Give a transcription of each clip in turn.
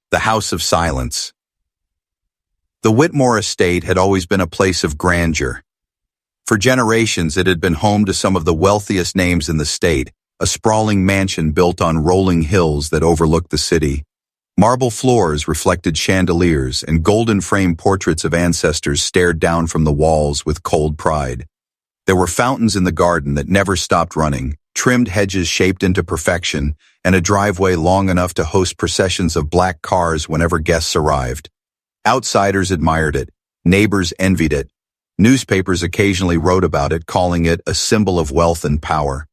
The House of Silence. The Whitmore estate had always been a place of grandeur. For generations, it had been home to some of the wealthiest names in the state, a sprawling mansion built on rolling hills that overlooked the city. Marble floors reflected chandeliers, and golden-framed portraits of ancestors stared down from the walls with cold pride. There were fountains in the garden that never stopped running, trimmed hedges shaped into perfection, and a driveway long enough to host processions of black cars whenever guests arrived. Outsiders admired it, neighbors envied it, newspapers occasionally wrote about it, calling it a symbol of wealth and power.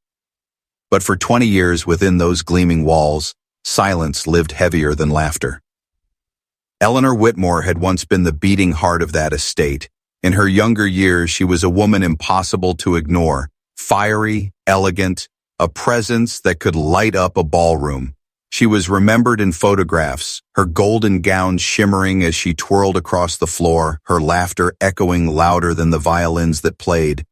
But for 20 years within those gleaming walls, silence lived heavier than laughter. Eleanor Whitmore had once been the beating heart of that estate. In her younger years, she was a woman impossible to ignore, fiery, elegant, a presence that could light up a ballroom. She was remembered in photographs, her golden gown shimmering as she twirled across the floor, her laughter echoing louder than the violins that played.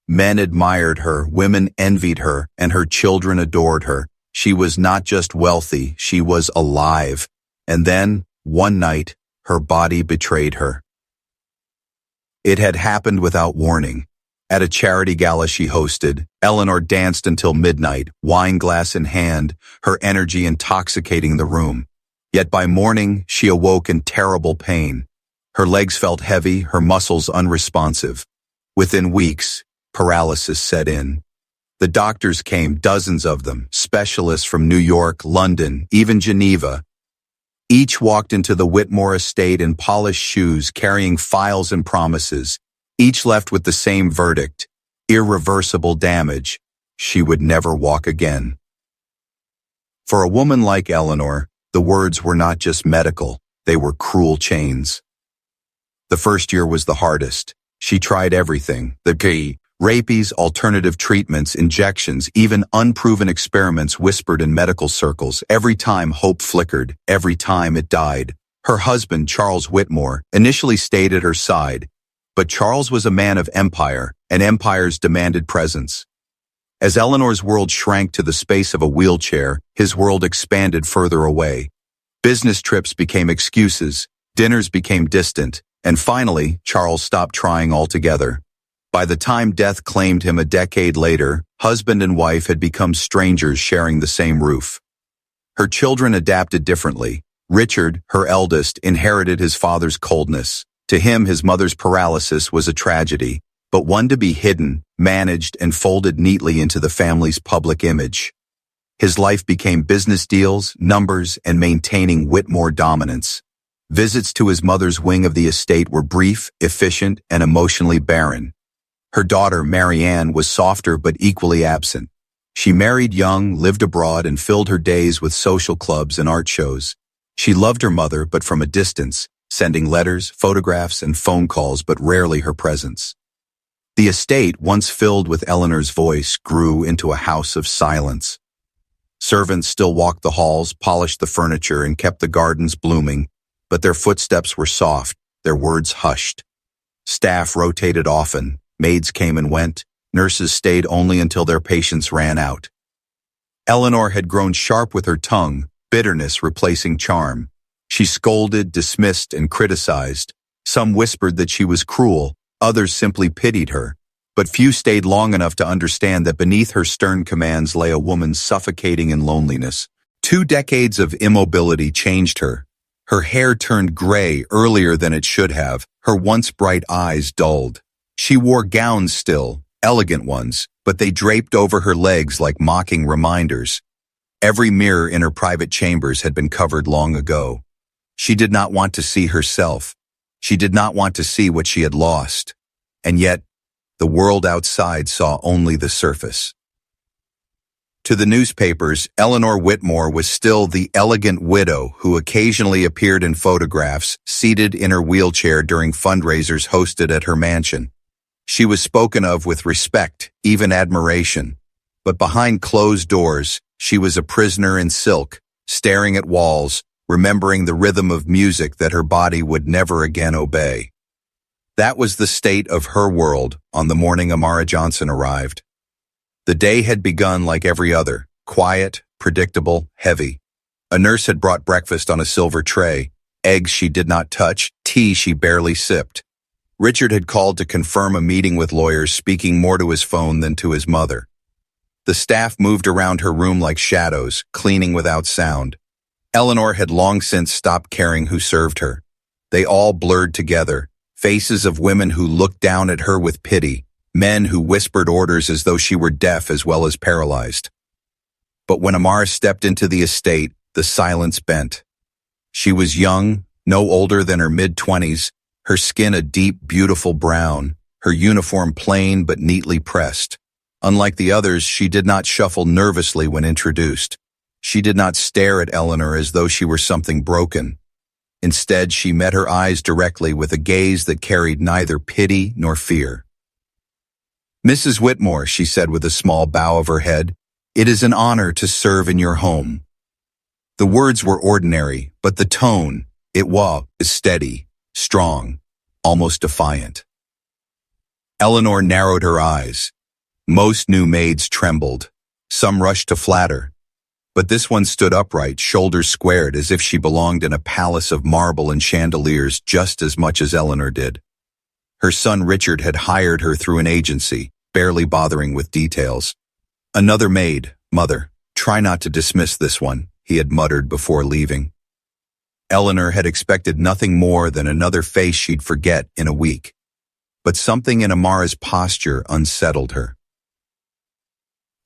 Men admired her, women envied her, and her children adored her. She was not just wealthy, she was alive. And then, one night, her body betrayed her. It had happened without warning. At a charity gala she hosted, Eleanor danced until midnight, wine glass in hand, her energy intoxicating the room. Yet by morning, she awoke in terrible pain. Her legs felt heavy, her muscles unresponsive. Within weeks, paralysis set in. The doctors came, dozens of them, specialists from New York, London, even Geneva. Each walked into the Whitmore estate in polished shoes, carrying files and promises. Each left with the same verdict: irreversible damage. She would never walk again. For a woman like Eleanor, the words were not just medical, they were cruel chains. The first year was the hardest. She tried everything: the rapies, alternative treatments, injections, even unproven experiments whispered in medical circles. Every time hope flickered, every time it died. Her husband, Charles Whitmore, initially stayed at her side. But Charles was a man of empire, and empires demanded presence. As Eleanor's world shrank to the space of a wheelchair, his world expanded further away. Business trips became excuses, dinners became distant, and finally, Charles stopped trying altogether. By the time death claimed him a decade later, husband and wife had become strangers sharing the same roof. Her children adapted differently. Richard, her eldest, inherited his father's coldness. To him, his mother's paralysis was a tragedy, but one to be hidden, managed, and folded neatly into the family's public image. His life became business deals, numbers, and maintaining Whitmore dominance. Visits to his mother's wing of the estate were brief, efficient, and emotionally barren. Her daughter, Marianne, was softer but equally absent. She married young, lived abroad, and filled her days with social clubs and art shows. She loved her mother, but from a distance, sending letters, photographs, and phone calls, but rarely her presence. The estate, once filled with Eleanor's voice, grew into a house of silence. Servants still walked the halls, polished the furniture, and kept the gardens blooming, but their footsteps were soft, their words hushed. Staff rotated often, maids came and went, nurses stayed only until their patients ran out. Eleanor had grown sharp with her tongue, bitterness replacing charm. She scolded, dismissed, and criticized. Some whispered that she was cruel, others simply pitied her. But few stayed long enough to understand that beneath her stern commands lay a woman suffocating in loneliness. 2 decades of immobility changed her. Her hair turned gray earlier than it should have, her once bright eyes dulled. She wore gowns still, elegant ones, but they draped over her legs like mocking reminders. Every mirror in her private chambers had been covered long ago. She did not want to see herself. She did not want to see what she had lost. And yet, the world outside saw only the surface. To the newspapers, Eleanor Whitmore was still the elegant widow who occasionally appeared in photographs, seated in her wheelchair during fundraisers hosted at her mansion. She was spoken of with respect, even admiration. But behind closed doors, she was a prisoner in silk, staring at walls, remembering the rhythm of music that her body would never again obey. That was the state of her world on the morning Amara Johnson arrived. The day had begun like every other, quiet, predictable, heavy. A nurse had brought breakfast on a silver tray, eggs she did not touch, tea she barely sipped. Richard had called to confirm a meeting with lawyers, speaking more to his phone than to his mother. The staff moved around her room like shadows, cleaning without sound. Eleanor had long since stopped caring who served her. They all blurred together, faces of women who looked down at her with pity, men who whispered orders as though she were deaf as well as paralyzed. But when Amara stepped into the estate, the silence bent. She was young, no older than her mid-20s, her skin a deep, beautiful brown, her uniform plain but neatly pressed. Unlike the others, she did not shuffle nervously when introduced. She did not stare at Eleanor as though she were something broken. Instead, she met her eyes directly with a gaze that carried neither pity nor fear. "Mrs. Whitmore," she said with a small bow of her head, "it is an honor to serve in your home." The words were ordinary, but the tone, it was steady, strong, almost defiant. Eleanor narrowed her eyes. Most new maids trembled. Some rushed to flatter. But this one stood upright, shoulders squared, as if she belonged in a palace of marble and chandeliers just as much as Eleanor did. Her son Richard had hired her through an agency, barely bothering with details. "Another maid, Mother. Try not to dismiss this one," he had muttered before leaving. Eleanor had expected nothing more than another face she'd forget in a week. But something in Amara's posture unsettled her.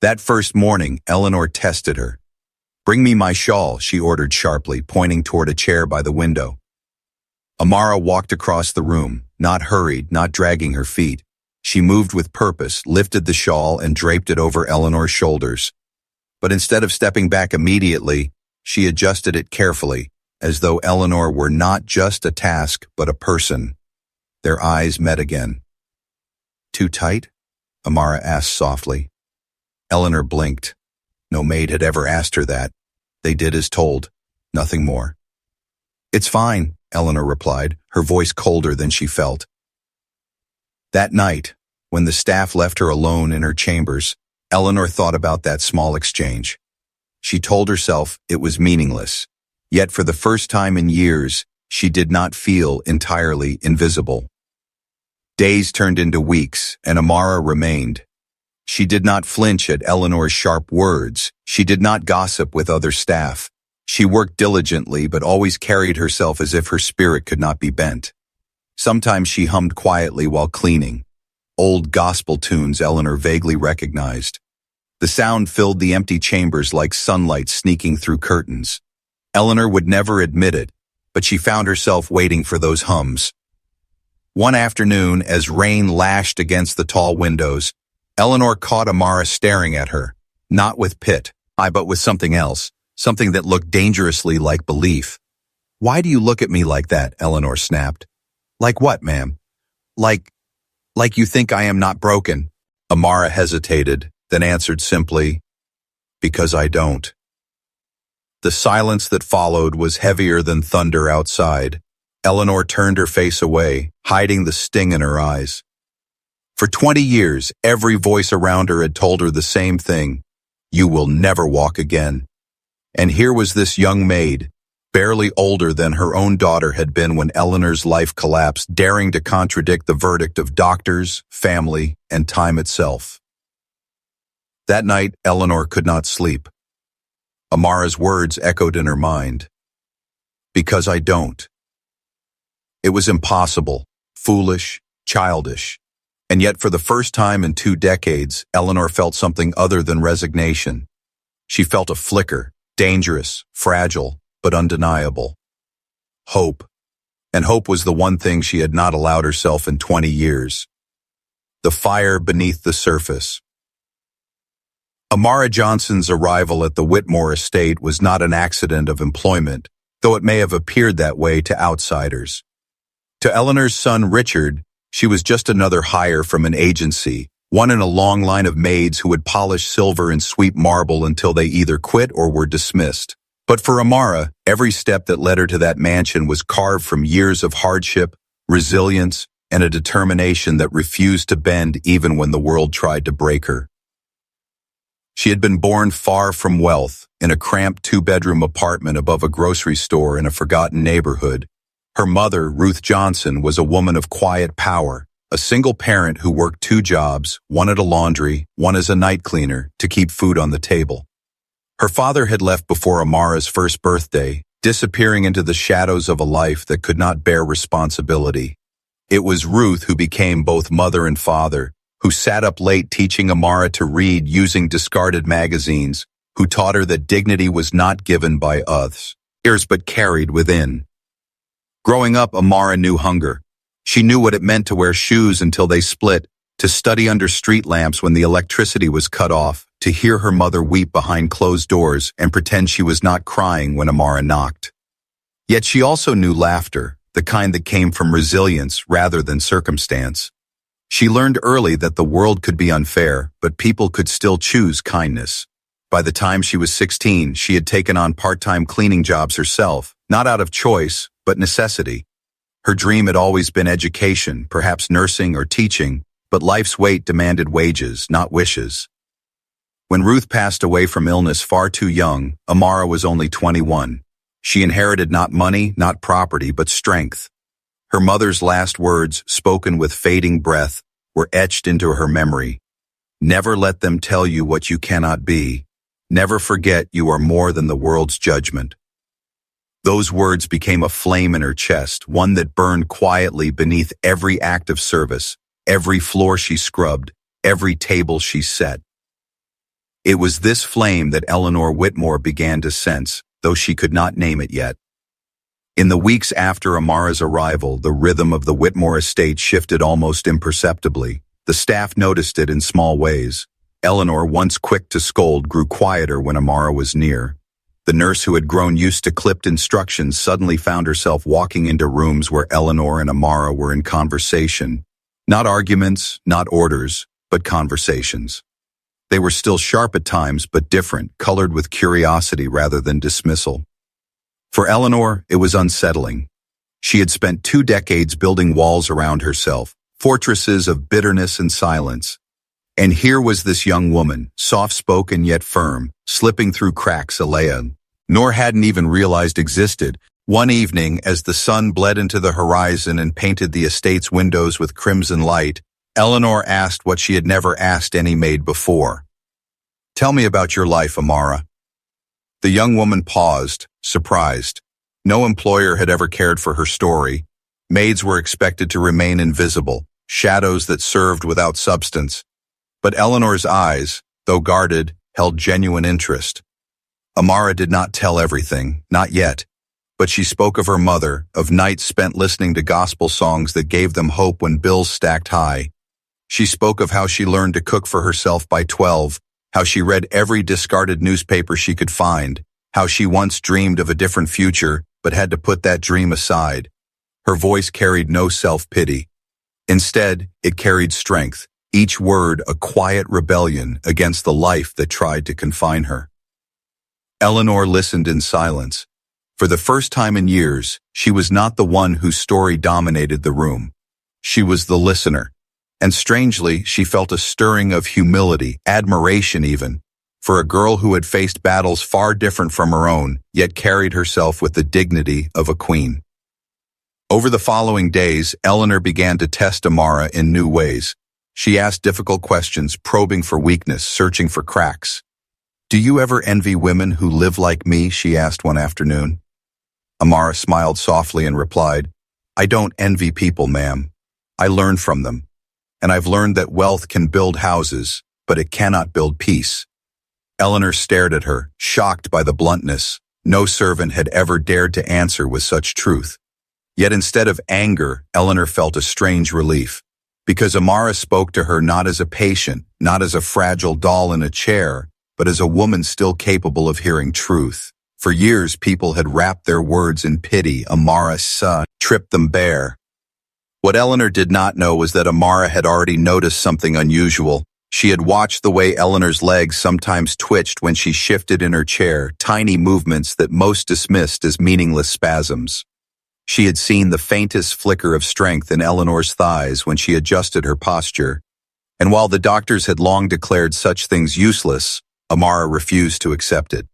That first morning, Eleanor tested her. "Bring me my shawl," she ordered sharply, pointing toward a chair by the window. Amara walked across the room, not hurried, not dragging her feet. She moved with purpose, lifted the shawl and draped it over Eleanor's shoulders. But instead of stepping back immediately, she adjusted it carefully, as though Eleanor were not just a task, but a person. Their eyes met again. "Too tight?" Amara asked softly. Eleanor blinked. No maid had ever asked her that. They did as told, nothing more. "It's fine," Eleanor replied, her voice colder than she felt. That night, when the staff left her alone in her chambers, Eleanor thought about that small exchange. She told herself it was meaningless, yet for the first time in years, she did not feel entirely invisible. Days turned into weeks, and Amara remained. She did not flinch at Eleanor's sharp words. She did not gossip with other staff. She worked diligently, but always carried herself as if her spirit could not be bent. Sometimes she hummed quietly while cleaning. Old gospel tunes Eleanor vaguely recognized. The sound filled the empty chambers like sunlight sneaking through curtains. Eleanor would never admit it, but she found herself waiting for those hums. One afternoon, as rain lashed against the tall windows, Eleanor caught Amara staring at her, not with pity, but with something else, something that looked dangerously like belief. "Why do you look at me like that?" Eleanor snapped. "Like what, ma'am?" Like you think I am not broken." Amara hesitated, then answered simply, "Because I don't." The silence that followed was heavier than thunder outside. Eleanor turned her face away, hiding the sting in her eyes. For 20 years, every voice around her had told her the same thing: "You will never walk again." And here was this young maid, barely older than her own daughter had been when Eleanor's life collapsed, daring to contradict the verdict of doctors, family, and time itself. That night, Eleanor could not sleep. Amara's words echoed in her mind. "Because I don't." It was impossible, foolish, childish. And yet for the first time in 2 decades, Eleanor felt something other than resignation. She felt a flicker, dangerous, fragile, but undeniable. Hope. And hope was the one thing she had not allowed herself in 20 years. The fire beneath the surface. Amara Johnson's arrival at the Whitmore estate was not an accident of employment, though it may have appeared that way to outsiders. To Eleanor's son Richard, she was just another hire from an agency, one in a long line of maids who would polish silver and sweep marble until they either quit or were dismissed. But for Amara, every step that led her to that mansion was carved from years of hardship, resilience, and a determination that refused to bend even when the world tried to break her. She had been born far from wealth, in a cramped two-bedroom apartment above a grocery store in a forgotten neighborhood. Her mother, Ruth Johnson, was a woman of quiet power, a single parent who worked two jobs, one at a laundry, one as a night cleaner, to keep food on the table. Her father had left before Amara's first birthday, disappearing into the shadows of a life that could not bear responsibility. It was Ruth who became both mother and father, who sat up late teaching Amara to read using discarded magazines, who taught her that dignity was not given by others, but carried within. Growing up, Amara knew hunger. She knew what it meant to wear shoes until they split, to study under street lamps when the electricity was cut off, to hear her mother weep behind closed doors and pretend she was not crying when Amara knocked. Yet she also knew laughter, the kind that came from resilience rather than circumstance. She learned early that the world could be unfair, but people could still choose kindness. By the time she was 16, she had taken on part-time cleaning jobs herself, not out of choice, but necessity. Her dream had always been education, perhaps nursing or teaching, but life's weight demanded wages, not wishes. When Ruth passed away from illness far too young, Amara was only 21. She inherited not money, not property, but strength. Her mother's last words, spoken with fading breath, were etched into her memory. Never let them tell you what you cannot be. Never forget you are more than the world's judgment. Those words became a flame in her chest, one that burned quietly beneath every act of service, every floor she scrubbed, every table she set. It was this flame that Eleanor Whitmore began to sense, though she could not name it yet. In the weeks after Amara's arrival, the rhythm of the Whitmore estate shifted almost imperceptibly. The staff noticed it in small ways. Eleanor, once quick to scold, grew quieter when Amara was near. The nurse who had grown used to clipped instructions suddenly found herself walking into rooms where Eleanor and Amara were in conversation. Not arguments, not orders, but conversations. They were still sharp at times, but different, colored with curiosity rather than dismissal. For Eleanor, it was unsettling. She had spent 2 decades building walls around herself, fortresses of bitterness and silence. And here was this young woman, soft-spoken yet firm, slipping through cracks Alea, nor hadn't even realized existed. One evening, as the sun bled into the horizon and painted the estate's windows with crimson light, Eleanor asked what she had never asked any maid before. "Tell me about your life, Amara." The young woman paused, surprised. No employer had ever cared for her story. Maids were expected to remain invisible, shadows that served without substance. But Eleanor's eyes, though guarded, held genuine interest. Amara did not tell everything, not yet. But she spoke of her mother, of nights spent listening to gospel songs that gave them hope when bills stacked high. She spoke of how she learned to cook for herself by 12, how she read every discarded newspaper she could find, how she once dreamed of a different future, but had to put that dream aside. Her voice carried no self-pity. Instead, it carried strength, each word a quiet rebellion against the life that tried to confine her. Eleanor listened in silence. For the first time in years, she was not the one whose story dominated the room. She was the listener. And strangely, she felt a stirring of humility, admiration even, for a girl who had faced battles far different from her own, yet carried herself with the dignity of a queen. Over the following days, Eleanor began to test Amara in new ways. She asked difficult questions, probing for weakness, searching for cracks. "Do you ever envy women who live like me?" she asked one afternoon. Amara smiled softly and replied, "I don't envy people, ma'am. I learn from them. And I've learned that wealth can build houses, but it cannot build peace." Eleanor stared at her, shocked by the bluntness. No servant had ever dared to answer with such truth. Yet instead of anger, Eleanor felt a strange relief. Because Amara spoke to her not as a patient, not as a fragile doll in a chair, but as a woman still capable of hearing truth. For years, people had wrapped their words in pity. Amara's son tripped them bare. What Eleanor did not know was that Amara had already noticed something unusual. She had watched the way Eleanor's legs sometimes twitched when she shifted in her chair, tiny movements that most dismissed as meaningless spasms. She had seen the faintest flicker of strength in Eleanor's thighs when she adjusted her posture. And while the doctors had long declared such things useless, Amara refused to accept it.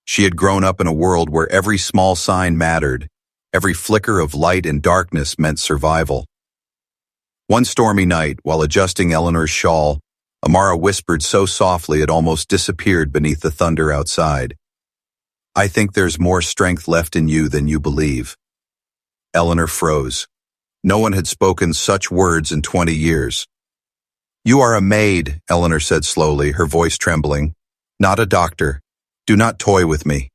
She had grown up in a world where every small sign mattered. Every flicker of light and darkness meant survival. One stormy night, while adjusting Eleanor's shawl, Amara whispered so softly it almost disappeared beneath the thunder outside. "I think there's more strength left in you than you believe." Eleanor froze. No one had spoken such words in 20 years. "You are a maid," Eleanor said slowly, her voice trembling. "Not a doctor. Do not toy with me."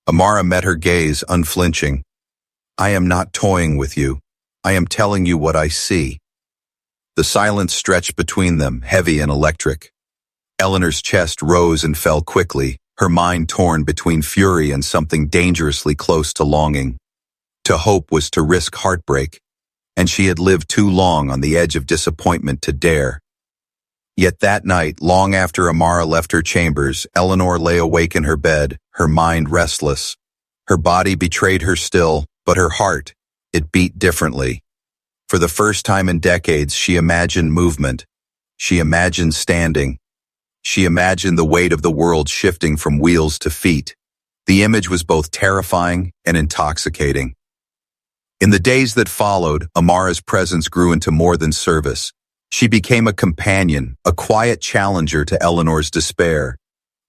Amara met her gaze, unflinching. "I am not toying with you. I am telling you what I see." The silence stretched between them, heavy and electric. Eleanor's chest rose and fell quickly, her mind torn between fury and something dangerously close to longing. To hope was to risk heartbreak, and she had lived too long on the edge of disappointment to dare. Yet that night, long after Amara left her chambers, Eleanor lay awake in her bed, her mind restless. Her body betrayed her still, but her heart, it beat differently. For the first time in decades, she imagined movement. She imagined standing. She imagined the weight of the world shifting from wheels to feet. The image was both terrifying and intoxicating. In the days that followed, Amara's presence grew into more than service. She became a companion, a quiet challenger to Eleanor's despair.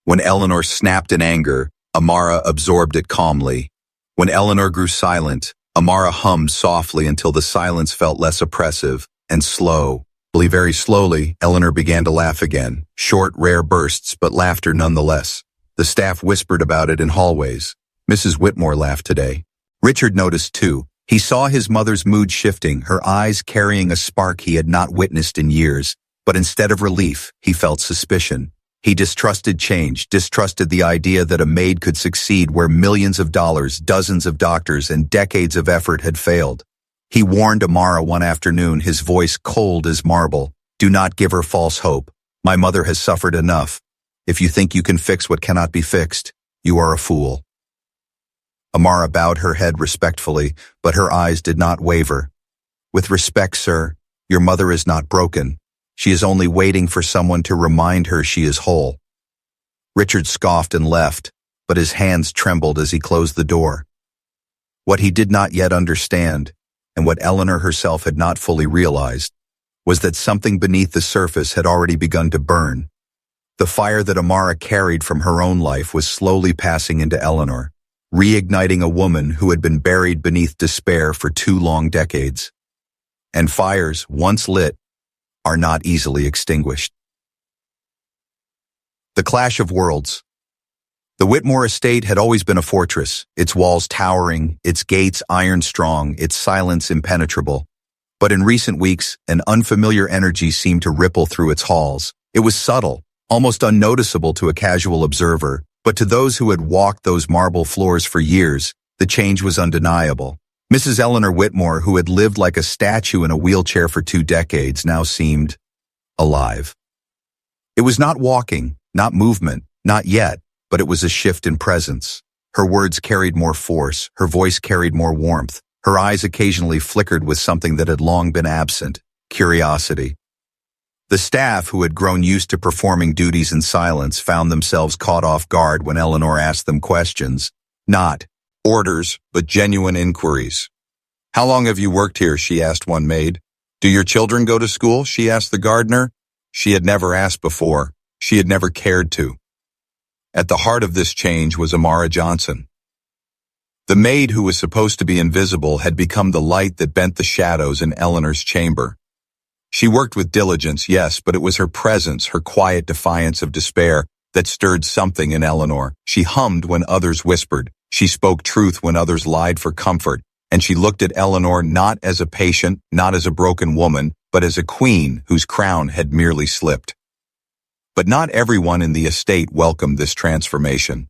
When Eleanor snapped in anger, Amara absorbed it calmly. When Eleanor grew silent, Amara hummed softly until the silence felt less oppressive and slow. Very slowly, Eleanor began to laugh again, short, rare bursts, but laughter nonetheless. The staff whispered about it in hallways. Mrs. Whitmore laughed today. Richard noticed too. He saw his mother's mood shifting, her eyes carrying a spark he had not witnessed in years. But instead of relief, he felt suspicion. He distrusted change, distrusted the idea that a maid could succeed where millions of dollars, dozens of doctors, and decades of effort had failed. He warned Amara one afternoon, his voice cold as marble. "Do not give her false hope. My mother has suffered enough. If you think you can fix what cannot be fixed, you are a fool." Amara bowed her head respectfully, but her eyes did not waver. "With respect, sir, your mother is not broken. She is only waiting for someone to remind her she is whole." Richard scoffed and left, but his hands trembled as he closed the door. What he did not yet understand, and what Eleanor herself had not fully realized, was that something beneath the surface had already begun to burn. The fire that Amara carried from her own life was slowly passing into Eleanor, reigniting a woman who had been buried beneath despair for 2 long decades. And fires, once lit, are not easily extinguished. The Clash of Worlds. The Whitmore estate had always been a fortress, its walls towering, its gates iron-strong, its silence impenetrable. But in recent weeks, an unfamiliar energy seemed to ripple through its halls. It was subtle, almost unnoticeable to a casual observer, but to those who had walked those marble floors for years, the change was undeniable. Mrs. Eleanor Whitmore, who had lived like a statue in a wheelchair for 2 decades, now seemed alive. It was not walking, not movement, not yet, but it was a shift in presence. Her words carried more force, her voice carried more warmth, her eyes occasionally flickered with something that had long been absent: curiosity. The staff, who had grown used to performing duties in silence, found themselves caught off guard when Eleanor asked them questions. Not orders, but genuine inquiries. "How long have you worked here?" she asked one maid. "Do your children go to school?" she asked the gardener. She had never asked before. She had never cared to. At the heart of this change was Amara Johnson. The maid who was supposed to be invisible had become the light that bent the shadows in Eleanor's chamber. She worked with diligence, yes, but it was her presence, her quiet defiance of despair, that stirred something in Eleanor. She hummed when others whispered. She spoke truth when others lied for comfort. And she looked at Eleanor not as a patient, not as a broken woman, but as a queen whose crown had merely slipped. But not everyone in the estate welcomed this transformation.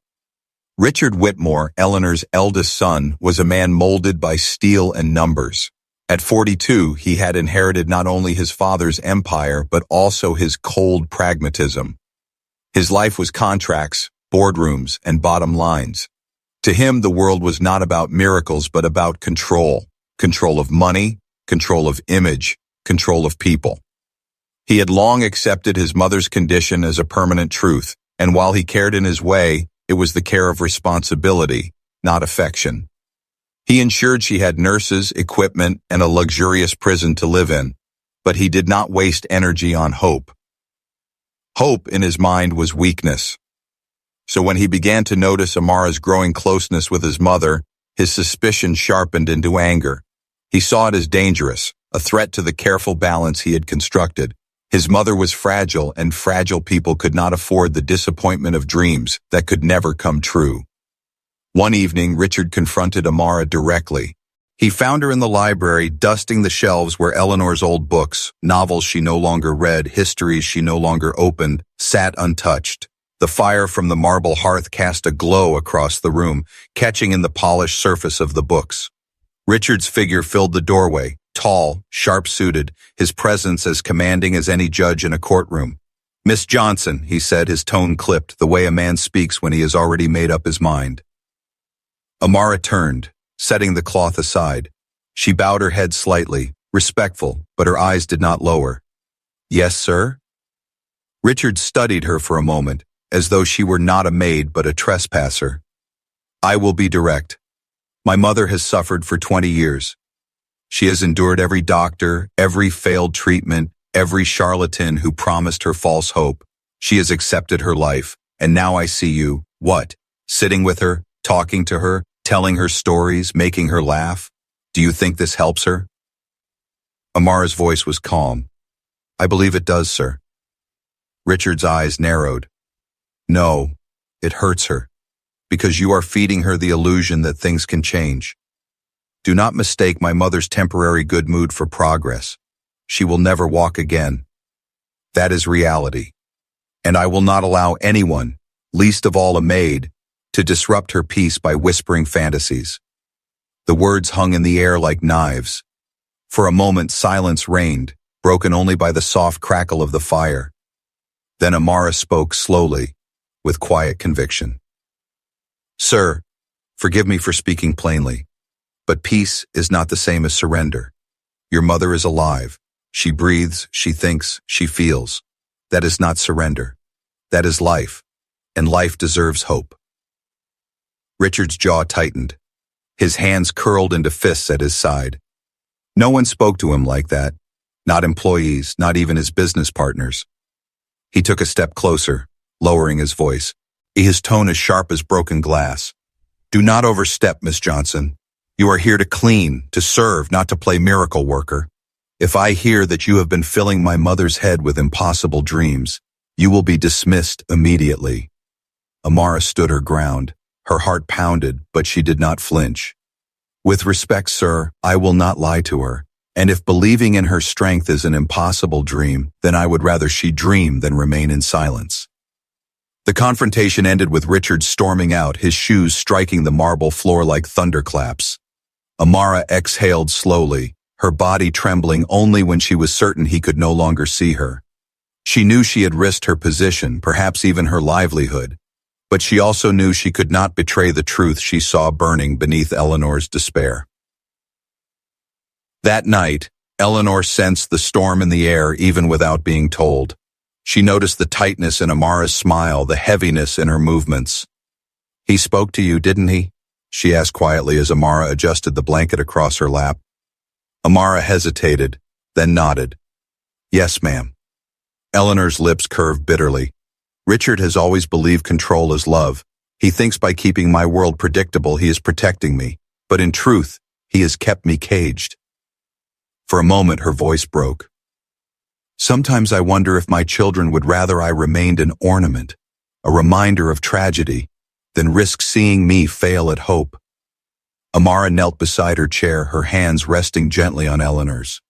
Richard Whitmore, Eleanor's eldest son, was a man molded by steel and numbers. At 42, he had inherited not only his father's empire, but also his cold pragmatism. His life was contracts, boardrooms, and bottom lines. To him, the world was not about miracles, but about control. Control of money, control of image, control of people. He had long accepted his mother's condition as a permanent truth. And while he cared in his way, it was the care of responsibility, not affection. He ensured she had nurses, equipment, and a luxurious prison to live in, but he did not waste energy on hope. Hope in his mind was weakness. So when he began to notice Amara's growing closeness with his mother, his suspicion sharpened into anger. He saw it as dangerous, a threat to the careful balance he had constructed. His mother was fragile, and fragile people could not afford the disappointment of dreams that could never come true. One evening, Richard confronted Amara directly. He found her in the library, dusting the shelves where Eleanor's old books, novels she no longer read, histories she no longer opened, sat untouched. The fire from the marble hearth cast a glow across the room, catching in the polished surface of the books. Richard's figure filled the doorway, tall, sharp-suited, his presence as commanding as any judge in a courtroom. "Miss Johnson," he said, his tone clipped, the way a man speaks when he has already made up his mind. Amara turned, setting the cloth aside. She bowed her head slightly, respectful, but her eyes did not lower. "Yes, sir?" Richard studied her for a moment, as though she were not a maid but a trespasser. "I will be direct. My mother has suffered for 20 years. She has endured every doctor, every failed treatment, every charlatan who promised her false hope. She has accepted her life, and now I see you, what? Sitting with her, talking to her, telling her stories, making her laugh. Do you think this helps her?" Amara's voice was calm. "I believe it does, sir." Richard's eyes narrowed. "No, it hurts her, because you are feeding her the illusion that things can change. Do not mistake my mother's temporary good mood for progress. She will never walk again. That is reality. And I will not allow anyone, least of all a maid, to disrupt her peace by whispering fantasies." The words hung in the air like knives. For a moment silence reigned, broken only by the soft crackle of the fire. Then Amara spoke slowly, with quiet conviction. "Sir, forgive me for speaking plainly, but peace is not the same as surrender. Your mother is alive. She breathes, she thinks, she feels. That is not surrender. That is life, and life deserves hope." Richard's jaw tightened. His hands curled into fists at his side. No one spoke to him like that, not employees, not even his business partners. He took a step closer, lowering his voice, his tone as sharp as broken glass. "Do not overstep, Miss Johnson. You are here to clean, to serve, not to play miracle worker. If I hear that you have been filling my mother's head with impossible dreams, you will be dismissed immediately." Amara stood her ground. Her heart pounded, but she did not flinch. "With respect, sir, I will not lie to her. And if believing in her strength is an impossible dream, then I would rather she dream than remain in silence." The confrontation ended with Richard storming out, his shoes striking the marble floor like thunderclaps. Amara exhaled slowly, her body trembling only when she was certain he could no longer see her. She knew she had risked her position, perhaps even her livelihood, but she also knew she could not betray the truth she saw burning beneath Eleanor's despair. That night, Eleanor sensed the storm in the air even without being told. She noticed the tightness in Amara's smile, the heaviness in her movements. "He spoke to you, didn't he?" she asked quietly as Amara adjusted the blanket across her lap. Amara hesitated, then nodded. "Yes, ma'am." Eleanor's lips curved bitterly. "Richard has always believed control is love. He thinks by keeping my world predictable he is protecting me, but in truth, he has kept me caged." For a moment her voice broke. "Sometimes I wonder if my children would rather I remained an ornament, a reminder of tragedy, than risk seeing me fail at hope." Amara knelt beside her chair, her hands resting gently on Eleanor's.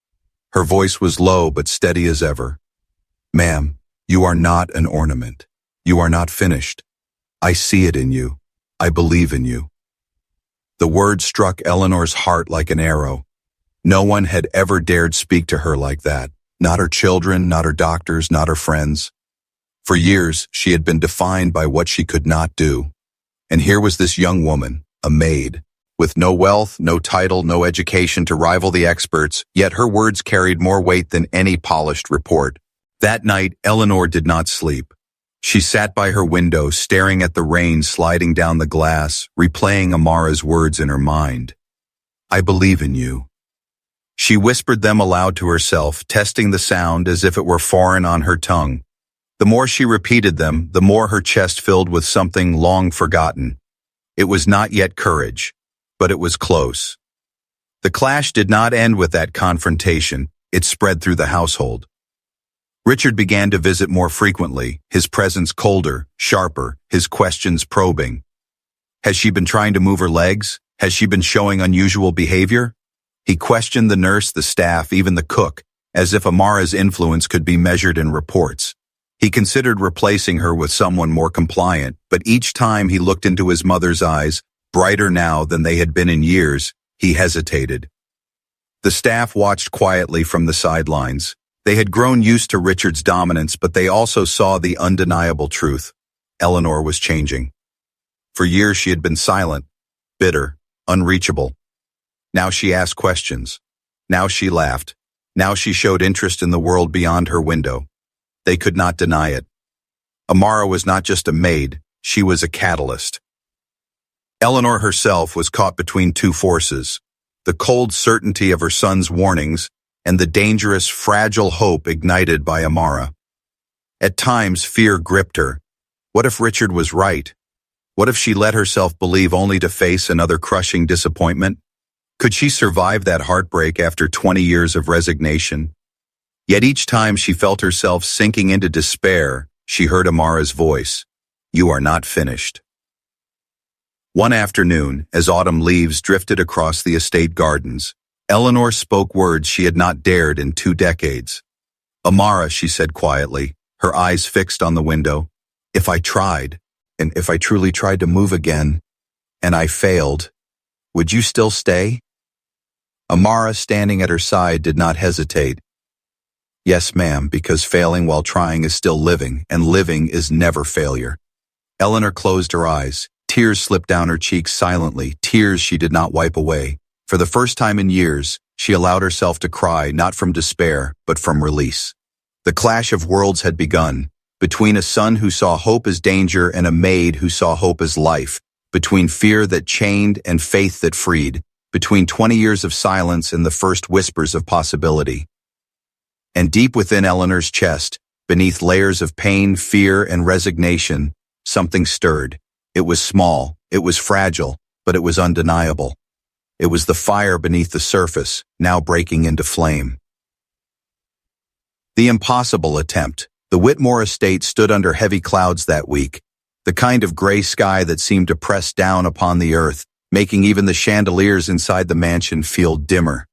Her voice was low but steady as ever. "Ma'am, you are not an ornament. You are not finished. I see it in you. I believe in you." The word struck Eleanor's heart like an arrow. No one had ever dared speak to her like that. Not her children, not her doctors, not her friends. For years, she had been defined by what she could not do. And here was this young woman, a maid, with no wealth, no title, no education to rival the experts, yet her words carried more weight than any polished report. That night, Eleanor did not sleep. She sat by her window, staring at the rain sliding down the glass, replaying Amara's words in her mind. "I believe in you." She whispered them aloud to herself, testing the sound as if it were foreign on her tongue. The more she repeated them, the more her chest filled with something long forgotten. It was not yet courage, but it was close. The clash did not end with that confrontation. It spread through the household. Richard began to visit more frequently, his presence colder, sharper, his questions probing. Has she been trying to move her legs? Has she been showing unusual behavior? He questioned the nurse, the staff, even the cook, as if Amara's influence could be measured in reports. He considered replacing her with someone more compliant, but each time he looked into his mother's eyes, brighter now than they had been in years, he hesitated. The staff watched quietly from the sidelines. They had grown used to Richard's dominance, but they also saw the undeniable truth. Eleanor was changing. For years she had been silent, bitter, unreachable. Now she asked questions. Now she laughed. Now she showed interest in the world beyond her window. They could not deny it. Amara was not just a maid, she was a catalyst. Eleanor herself was caught between two forces, the cold certainty of her son's warnings and the dangerous, fragile hope ignited by Amara. At times, fear gripped her. What if Richard was right? What if she let herself believe only to face another crushing disappointment? Could she survive that heartbreak after 20 years of resignation? Yet each time she felt herself sinking into despair, she heard Amara's voice. "You are not finished." One afternoon, as autumn leaves drifted across the estate gardens, Eleanor spoke words she had not dared in 2 decades. "Amara," she said quietly, her eyes fixed on the window, "if I tried, and if I truly tried to move again, and I failed, would you still stay?" Amara, standing at her side, did not hesitate. "Yes, ma'am, because failing while trying is still living, and living is never failure." Eleanor closed her eyes. Tears slipped down her cheeks silently, tears she did not wipe away. For the first time in years, she allowed herself to cry, not from despair, but from release. The clash of worlds had begun, between a son who saw hope as danger and a maid who saw hope as life, between fear that chained and faith that freed, between 20 years of silence and the first whispers of possibility. And deep within Eleanor's chest, beneath layers of pain, fear, and resignation, something stirred. It was small, it was fragile, but it was undeniable. It was the fire beneath the surface, now breaking into flame. The impossible attempt. The Whitmore estate stood under heavy clouds that week, the kind of gray sky that seemed to press down upon the earth, making even the chandeliers inside the mansion feel dimmer.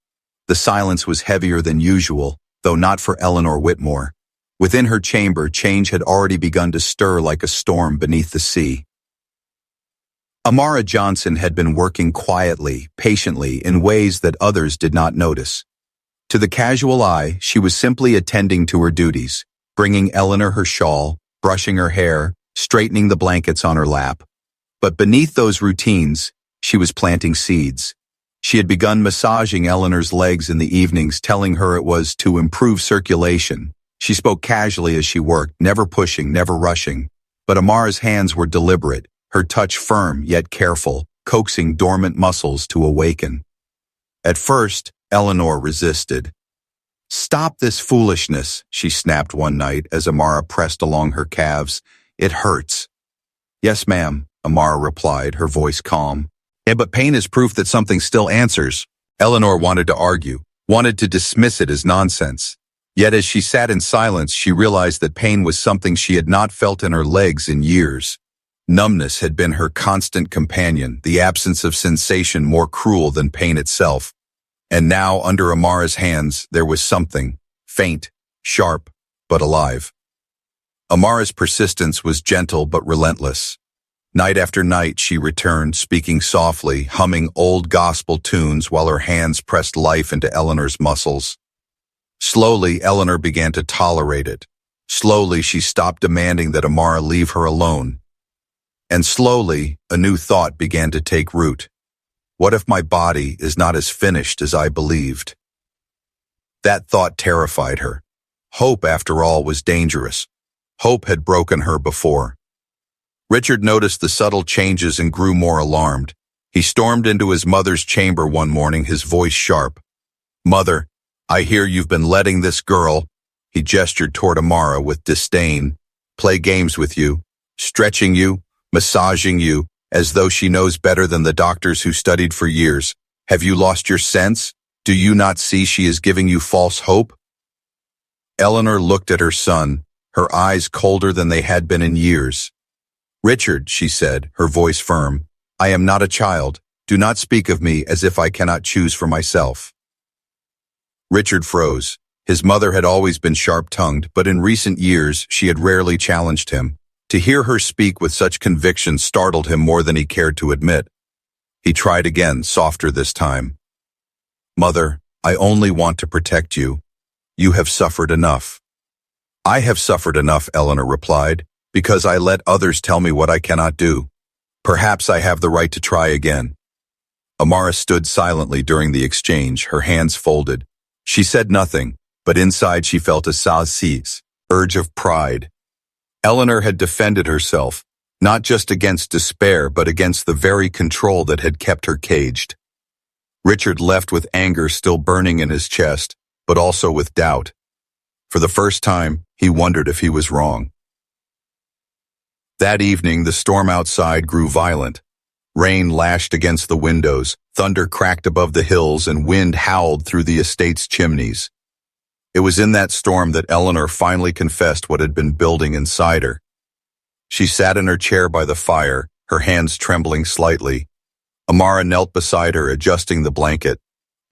The silence was heavier than usual, though not for Eleanor Whitmore. Within her chamber, change had already begun to stir like a storm beneath the sea. Amara Johnson had been working quietly, patiently, in ways that others did not notice. To the casual eye, she was simply attending to her duties, bringing Eleanor her shawl, brushing her hair, straightening the blankets on her lap. But beneath those routines, she was planting seeds. She had begun massaging Eleanor's legs in the evenings, telling her it was to improve circulation. She spoke casually as she worked, never pushing, never rushing. But Amara's hands were deliberate, her touch firm yet careful, coaxing dormant muscles to awaken. At first, Eleanor resisted. "Stop this foolishness," she snapped one night as Amara pressed along her calves. "It hurts." "Yes, ma'am," Amara replied, her voice calm. "Yeah, but pain is proof that something still answers." Eleanor wanted to argue, wanted to dismiss it as nonsense. Yet as she sat in silence, she realized that pain was something she had not felt in her legs in years. Numbness had been her constant companion, the absence of sensation more cruel than pain itself. And now, under Amara's hands, there was something, faint, sharp, but alive. Amara's persistence was gentle but relentless. Night after night she returned, speaking softly, humming old gospel tunes while her hands pressed life into Eleanor's muscles. Slowly, Eleanor began to tolerate it. Slowly, she stopped demanding that Amara leave her alone. And slowly, a new thought began to take root. What if my body is not as finished as I believed? That thought terrified her. Hope, after all, was dangerous. Hope had broken her before. Richard noticed the subtle changes and grew more alarmed. He stormed into his mother's chamber one morning, his voice sharp. "Mother, I hear you've been letting this girl," he gestured toward Amara with disdain, "play games with you, stretching you, massaging you, as though she knows better than the doctors who studied for years. Have you lost your sense? Do you not see she is giving you false hope?" Eleanor looked at her son, her eyes colder than they had been in years. "Richard," she said, her voice firm, "I am not a child. Do not speak of me as if I cannot choose for myself." Richard froze. His mother had always been sharp-tongued, but in recent years she had rarely challenged him. To hear her speak with such conviction startled him more than he cared to admit. He tried again, softer this time. "Mother, I only want to protect you. You have suffered enough." "I have suffered enough," Eleanor replied, "because I let others tell me what I cannot do. Perhaps I have the right to try again." Amara stood silently during the exchange, her hands folded. She said nothing, but inside she felt a saucisse, urge of pride. Eleanor had defended herself, not just against despair, but against the very control that had kept her caged. Richard left with anger still burning in his chest, but also with doubt. For the first time, he wondered if he was wrong. That evening, the storm outside grew violent. Rain lashed against the windows, thunder cracked above the hills, and wind howled through the estate's chimneys. It was in that storm that Eleanor finally confessed what had been building inside her. She sat in her chair by the fire, her hands trembling slightly. Amara knelt beside her, adjusting the blanket.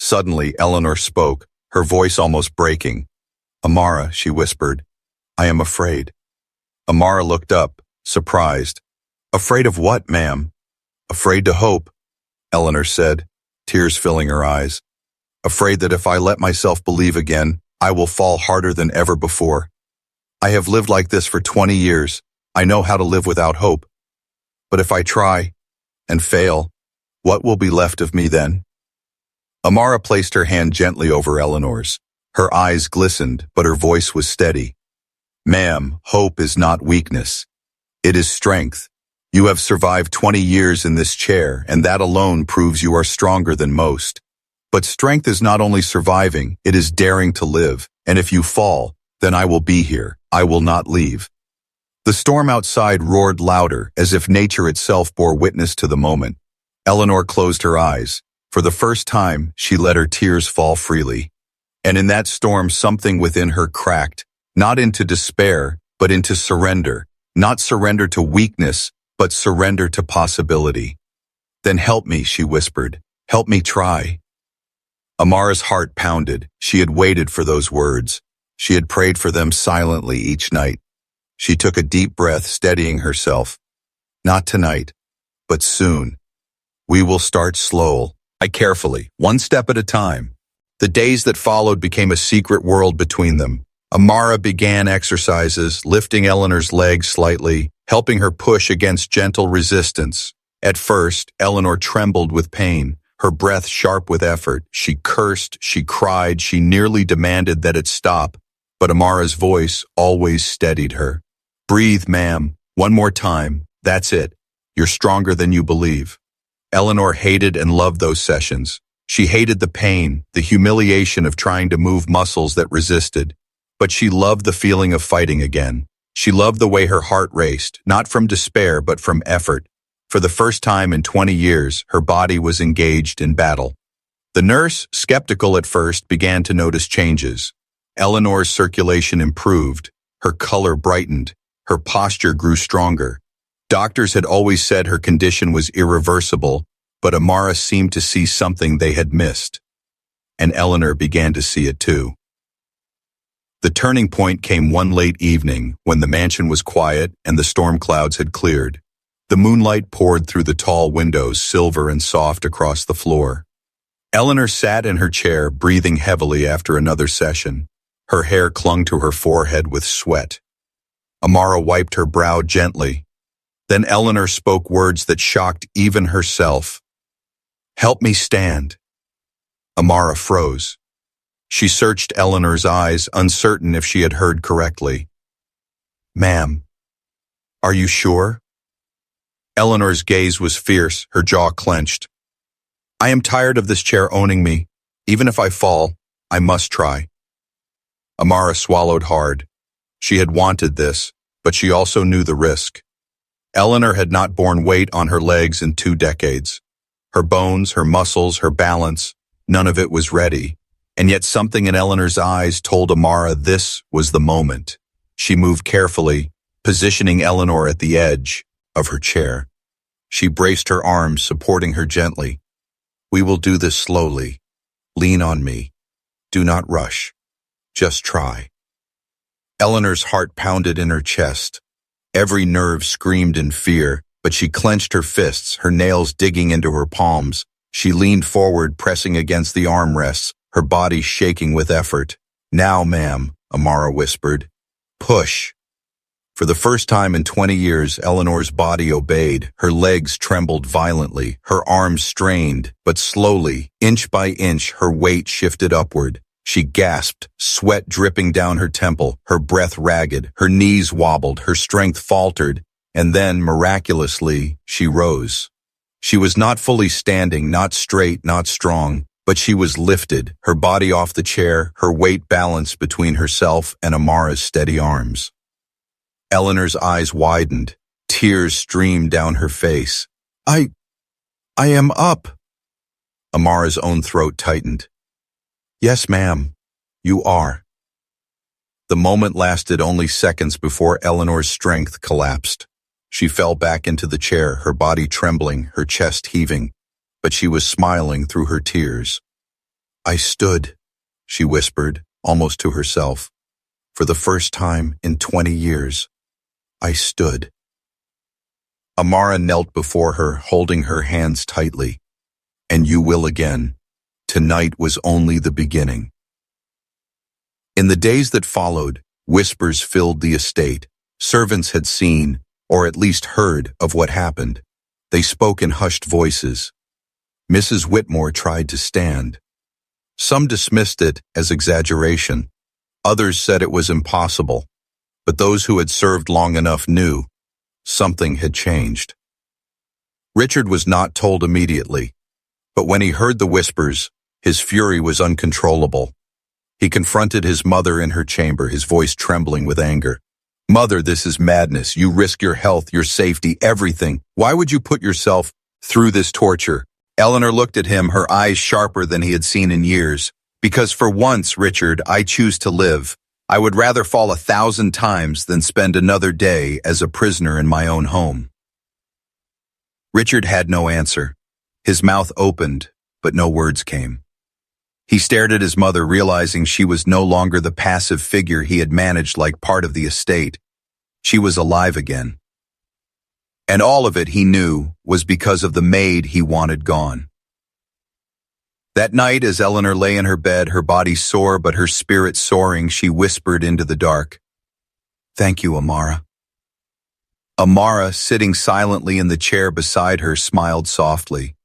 Suddenly, Eleanor spoke, her voice almost breaking. "Amara," she whispered, "I am afraid." Amara looked up, surprised. "Afraid of what, ma'am?" "Afraid to hope," Eleanor said, tears filling her eyes. "Afraid that if I let myself believe again, I will fall harder than ever before. I have lived like this for 20 years. I know how to live without hope. But if I try and fail, what will be left of me then?" Amara placed her hand gently over Eleanor's. Her eyes glistened, but her voice was steady. "Ma'am, hope is not weakness. It is strength. You have survived 20 years in this chair, and that alone proves you are stronger than most. But strength is not only surviving, it is daring to live, and if you fall, then I will be here. I will not leave." The storm outside roared louder, as if nature itself bore witness to the moment. Eleanor closed her eyes. For the first time, she let her tears fall freely. And in that storm, something within her cracked, not into despair, but into surrender. Not surrender to weakness, but surrender to possibility. "Then help me," she whispered. "Help me try." Amara's heart pounded. She had waited for those words. She had prayed for them silently each night. She took a deep breath, steadying herself. "Not tonight, but soon. We will start slow, carefully, one step at a time." The days that followed became a secret world between them. Amara began exercises, lifting Eleanor's legs slightly, helping her push against gentle resistance. At first, Eleanor trembled with pain, her breath sharp with effort. She cursed, she cried, she nearly demanded that it stop. But Amara's voice always steadied her. "Breathe, ma'am. One more time. That's it. You're stronger than you believe." Eleanor hated and loved those sessions. She hated the pain, the humiliation of trying to move muscles that resisted. But she loved the feeling of fighting again. She loved the way her heart raced, not from despair but from effort. For the first time in 20 years, her body was engaged in battle. The nurse, skeptical at first, began to notice changes. Eleanor's circulation improved, her color brightened, her posture grew stronger. Doctors had always said her condition was irreversible, but Amara seemed to see something they had missed. And Eleanor began to see it too. The turning point came one late evening when the mansion was quiet and the storm clouds had cleared. The moonlight poured through the tall windows, silver and soft across the floor. Eleanor sat in her chair, breathing heavily after another session. Her hair clung to her forehead with sweat. Amara wiped her brow gently. Then Eleanor spoke words that shocked even herself. "Help me stand." Amara froze. She searched Eleanor's eyes, uncertain if she had heard correctly. Ma'am, are you sure? Eleanor's gaze was fierce, her jaw clenched. I am tired of this chair owning me. Even if I fall, I must try. Amara swallowed hard. She had wanted this, but she also knew the risk. Eleanor had not borne weight on her legs in 2 decades. Her bones, her muscles, her balance, none of it was ready. And yet something in Eleanor's eyes told Amara this was the moment. She moved carefully, positioning Eleanor at the edge of her chair. She braced her arms, supporting her gently. We will do this slowly. Lean on me. Do not rush. Just try. Eleanor's heart pounded in her chest. Every nerve screamed in fear, but she clenched her fists, her nails digging into her palms. She leaned forward, pressing against the armrests, her body shaking with effort. Now, ma'am, Amara whispered. Push. For the first time in 20 years, Eleanor's body obeyed. Her legs trembled violently, her arms strained, but slowly, inch by inch, her weight shifted upward. She gasped, sweat dripping down her temple, her breath ragged, her knees wobbled, her strength faltered, and then, miraculously, she rose. She was not fully standing, not straight, not strong, but she was lifted, her body off the chair, her weight balanced between herself and Amara's steady arms. Eleanor's eyes widened, tears streamed down her face. I am up. Amara's own throat tightened. Yes, ma'am, you are. The moment lasted only seconds before Eleanor's strength collapsed. She fell back into the chair, her body trembling, her chest heaving, but she was smiling through her tears. I stood, she whispered, almost to herself. For the first time in 20 years, I stood. Amara knelt before her, holding her hands tightly. And you will again. Tonight was only the beginning. In the days that followed, whispers filled the estate. Servants had seen, or at least heard, of what happened. They spoke in hushed voices. Mrs. Whitmore tried to stand. Some dismissed it as exaggeration. Others said it was impossible. But those who had served long enough knew something had changed. Richard was not told immediately, but when he heard the whispers, his fury was uncontrollable. He confronted his mother in her chamber, his voice trembling with anger. Mother, this is madness. You risk your health, your safety, everything. Why would you put yourself through this torture? Eleanor looked at him, her eyes sharper than he had seen in years. Because for once, Richard, I choose to live. I would rather fall 1,000 times than spend another day as a prisoner in my own home. Richard had no answer. His mouth opened, but no words came. He stared at his mother, realizing she was no longer the passive figure he had managed like part of the estate. She was alive again. And all of it, he knew, was because of the maid he wanted gone. That night, as Eleanor lay in her bed, her body sore but her spirit soaring, she whispered into the dark, Thank you, Amara. Amara, sitting silently in the chair beside her, smiled softly.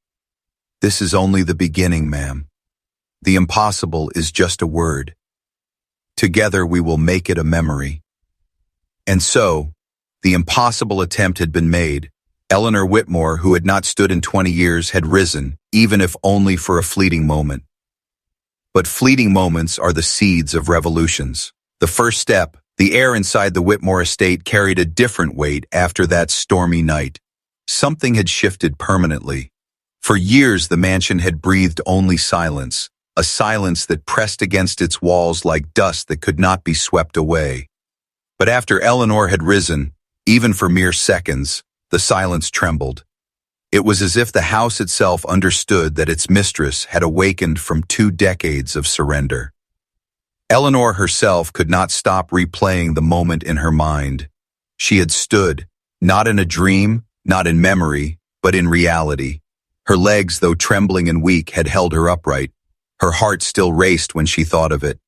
This is only the beginning, ma'am. The impossible is just a word. Together we will make it a memory. And so, the impossible attempt had been made. Eleanor Whitmore, who had not stood in 20 years, had risen, even if only for a fleeting moment. But fleeting moments are the seeds of revolutions. The first step, the air inside the Whitmore estate carried a different weight after that stormy night. Something had shifted permanently. For years the mansion had breathed only silence, a silence that pressed against its walls like dust that could not be swept away. But after Eleanor had risen, even for mere seconds, the silence trembled. It was as if the house itself understood that its mistress had awakened from 2 decades of surrender. Eleanor herself could not stop replaying the moment in her mind. She had stood, not in a dream, not in memory, but in reality. Her legs, though trembling and weak, had held her upright. Her heart still raced when she thought of it.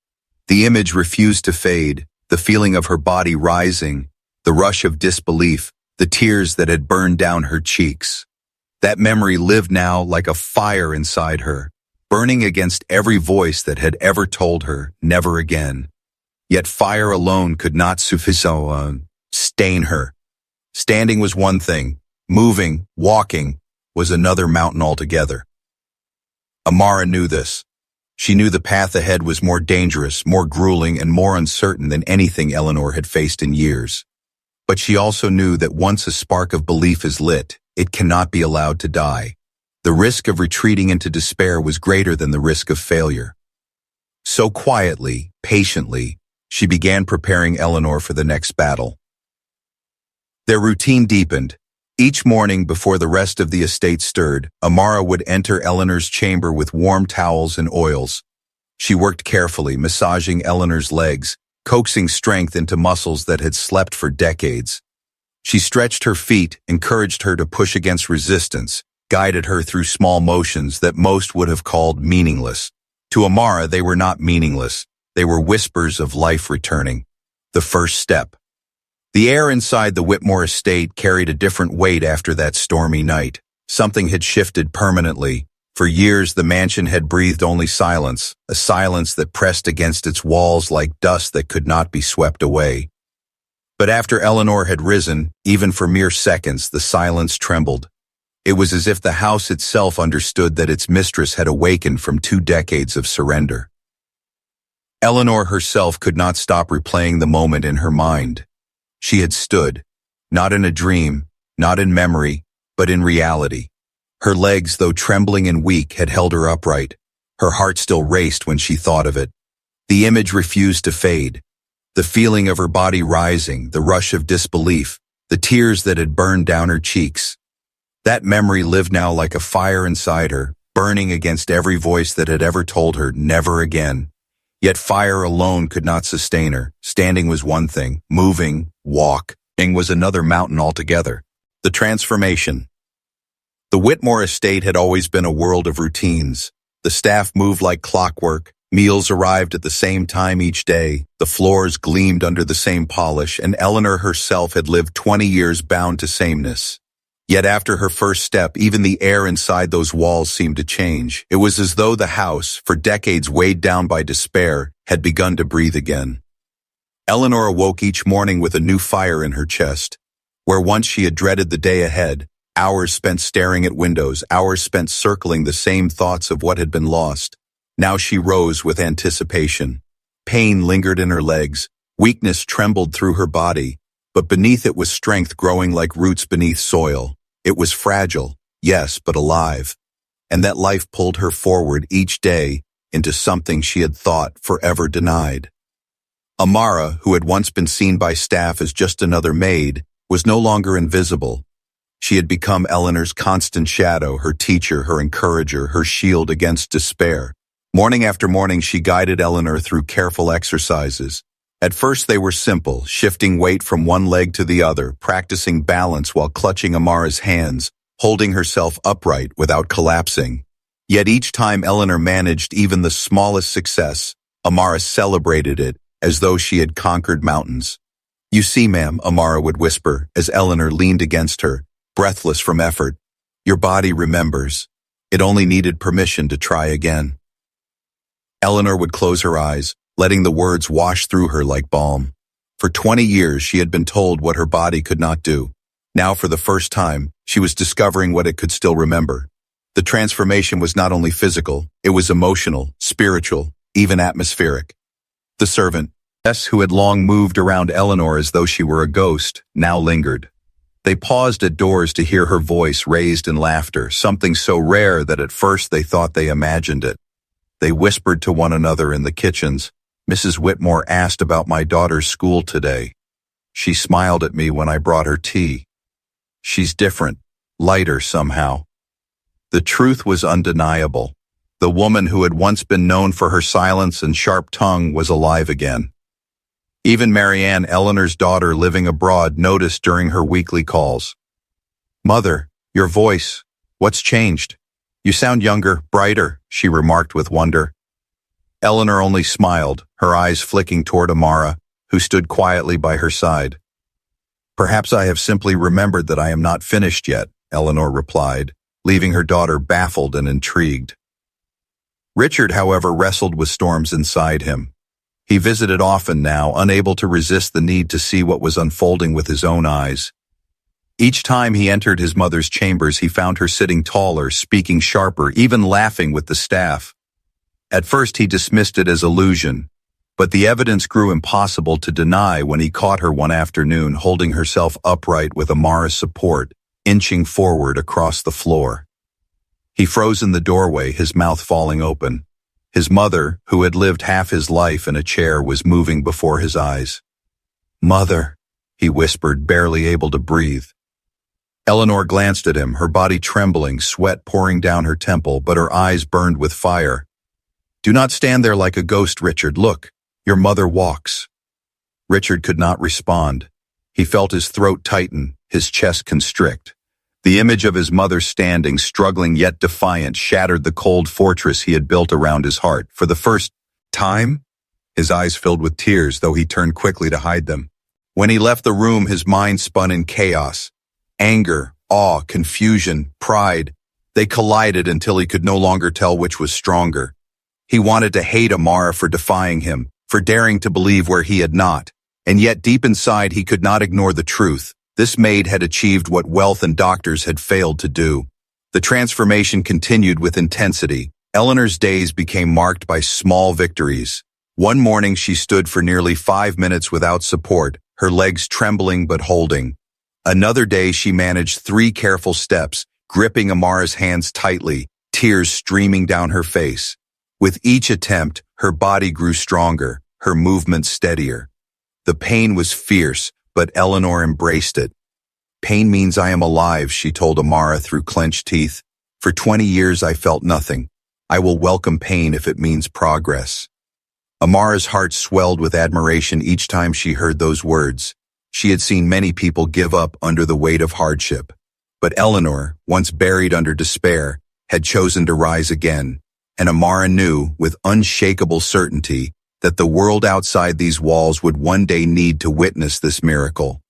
The image refused to fade, the feeling of her body rising, the rush of disbelief, the tears that had burned down her cheeks. That memory lived now like a fire inside her, burning against every voice that had ever told her never again. Yet fire alone could not suffice. Stain her. Standing was one thing. Moving, walking, was another mountain altogether. Amara knew this. She knew the path ahead was more dangerous, more grueling, and more uncertain than anything Eleanor had faced in years. But she also knew that once a spark of belief is lit, it cannot be allowed to die. The risk of retreating into despair was greater than the risk of failure. So quietly, patiently, she began preparing Eleanor for the next battle. Their routine deepened. Each morning before the rest of the estate stirred, Amara would enter Eleanor's chamber with warm towels and oils. She worked carefully, massaging Eleanor's legs, coaxing strength into muscles that had slept for decades. She stretched her feet, encouraged her to push against resistance, guided her through small motions that most would have called meaningless. To Amara, they were not meaningless. They were whispers of life returning. The first step. The air inside the Whitmore estate carried a different weight after that stormy night. Something had shifted permanently. For years, the mansion had breathed only silence, a silence that pressed against its walls like dust that could not be swept away. But after Eleanor had risen, even for mere seconds, the silence trembled. It was as if the house itself understood that its mistress had awakened from 2 decades of surrender. Eleanor herself could not stop replaying the moment in her mind. She had stood, not in a dream, not in memory, but in reality. Her legs, though trembling and weak, had held her upright. Her heart still raced when she thought of it. The image refused to fade. The feeling of her body rising, the rush of disbelief, the tears that had burned down her cheeks. That memory lived now like a fire inside her, burning against every voice that had ever told her never again. Yet fire alone could not sustain her. Standing was one thing, moving, walking was another mountain altogether. The transformation. The Whitmore estate had always been a world of routines. The staff moved like clockwork, meals arrived at the same time each day, the floors gleamed under the same polish, and Eleanor herself had lived 20 years bound to sameness. Yet after her first step, even the air inside those walls seemed to change. It was as though the house, for decades weighed down by despair, had begun to breathe again. Eleanor awoke each morning with a new fire in her chest. Where once she had dreaded the day ahead, hours spent staring at windows, hours spent circling the same thoughts of what had been lost. Now she rose with anticipation. Pain lingered in her legs, weakness trembled through her body, but beneath it was strength growing like roots beneath soil. It was fragile, yes, but alive. And that life pulled her forward each day into something she had thought forever denied. Amara, who had once been seen by staff as just another maid, was no longer invisible. She had become Eleanor's constant shadow, her teacher, her encourager, her shield against despair. Morning after morning, she guided Eleanor through careful exercises. At first they were simple, shifting weight from one leg to the other, practicing balance while clutching Amara's hands, holding herself upright without collapsing. Yet each time Eleanor managed even the smallest success, Amara celebrated it as though she had conquered mountains. "You see, ma'am," Amara would whisper as Eleanor leaned against her, breathless from effort. "Your body remembers. It only needed permission to try again." Eleanor would close her eyes, letting the words wash through her like balm. For 20 years, she had been told what her body could not do. Now, for the first time, she was discovering what it could still remember. The transformation was not only physical, it was emotional, spiritual, even atmospheric. The servant, who had long moved around Eleanor as though she were a ghost, now lingered. They paused at doors to hear her voice raised in laughter, something so rare that at first they thought they imagined it. They whispered to one another in the kitchens. "Mrs. Whitmore asked about my daughter's school today. She smiled at me when I brought her tea. She's different, lighter somehow." The truth was undeniable. The woman who had once been known for her silence and sharp tongue was alive again. Even Marianne, Eleanor's daughter living abroad, noticed during her weekly calls. "Mother, your voice, what's changed? You sound younger, brighter," she remarked with wonder. Eleanor only smiled, her eyes flicking toward Amara, who stood quietly by her side. "Perhaps I have simply remembered that I am not finished yet," Eleanor replied, leaving her daughter baffled and intrigued. Richard, however, wrestled with storms inside him. He visited often now, unable to resist the need to see what was unfolding with his own eyes. Each time he entered his mother's chambers, he found her sitting taller, speaking sharper, even laughing with the staff. At first he dismissed it as illusion, but the evidence grew impossible to deny when he caught her one afternoon holding herself upright with Amara's support, inching forward across the floor. He froze in the doorway, his mouth falling open. His mother, who had lived half his life in a chair, was moving before his eyes. "Mother," he whispered, barely able to breathe. Eleanor glanced at him, her body trembling, sweat pouring down her temple, but her eyes burned with fire. "Do not stand there like a ghost, Richard. Look, your mother walks." Richard could not respond. He felt his throat tighten, his chest constrict. The image of his mother standing, struggling yet defiant, shattered the cold fortress he had built around his heart. For the first time, his eyes filled with tears, though he turned quickly to hide them. When he left the room, his mind spun in chaos. Anger, awe, confusion, pride. They collided until he could no longer tell which was stronger. He wanted to hate Amara for defying him, for daring to believe where he had not. And yet deep inside he could not ignore the truth. This maid had achieved what wealth and doctors had failed to do. The transformation continued with intensity. Eleanor's days became marked by small victories. One morning she stood for nearly 5 minutes without support, her legs trembling but holding. Another day she managed 3 careful steps, gripping Amara's hands tightly, tears streaming down her face. With each attempt, her body grew stronger, her movements steadier. The pain was fierce, but Eleanor embraced it. "Pain means I am alive," she told Amara through clenched teeth. "For 20 years I felt nothing. I will welcome pain if it means progress." Amara's heart swelled with admiration each time she heard those words. She had seen many people give up under the weight of hardship. But Eleanor, once buried under despair, had chosen to rise again. And Amara knew, with unshakable certainty, that the world outside these walls would one day need to witness this miracle.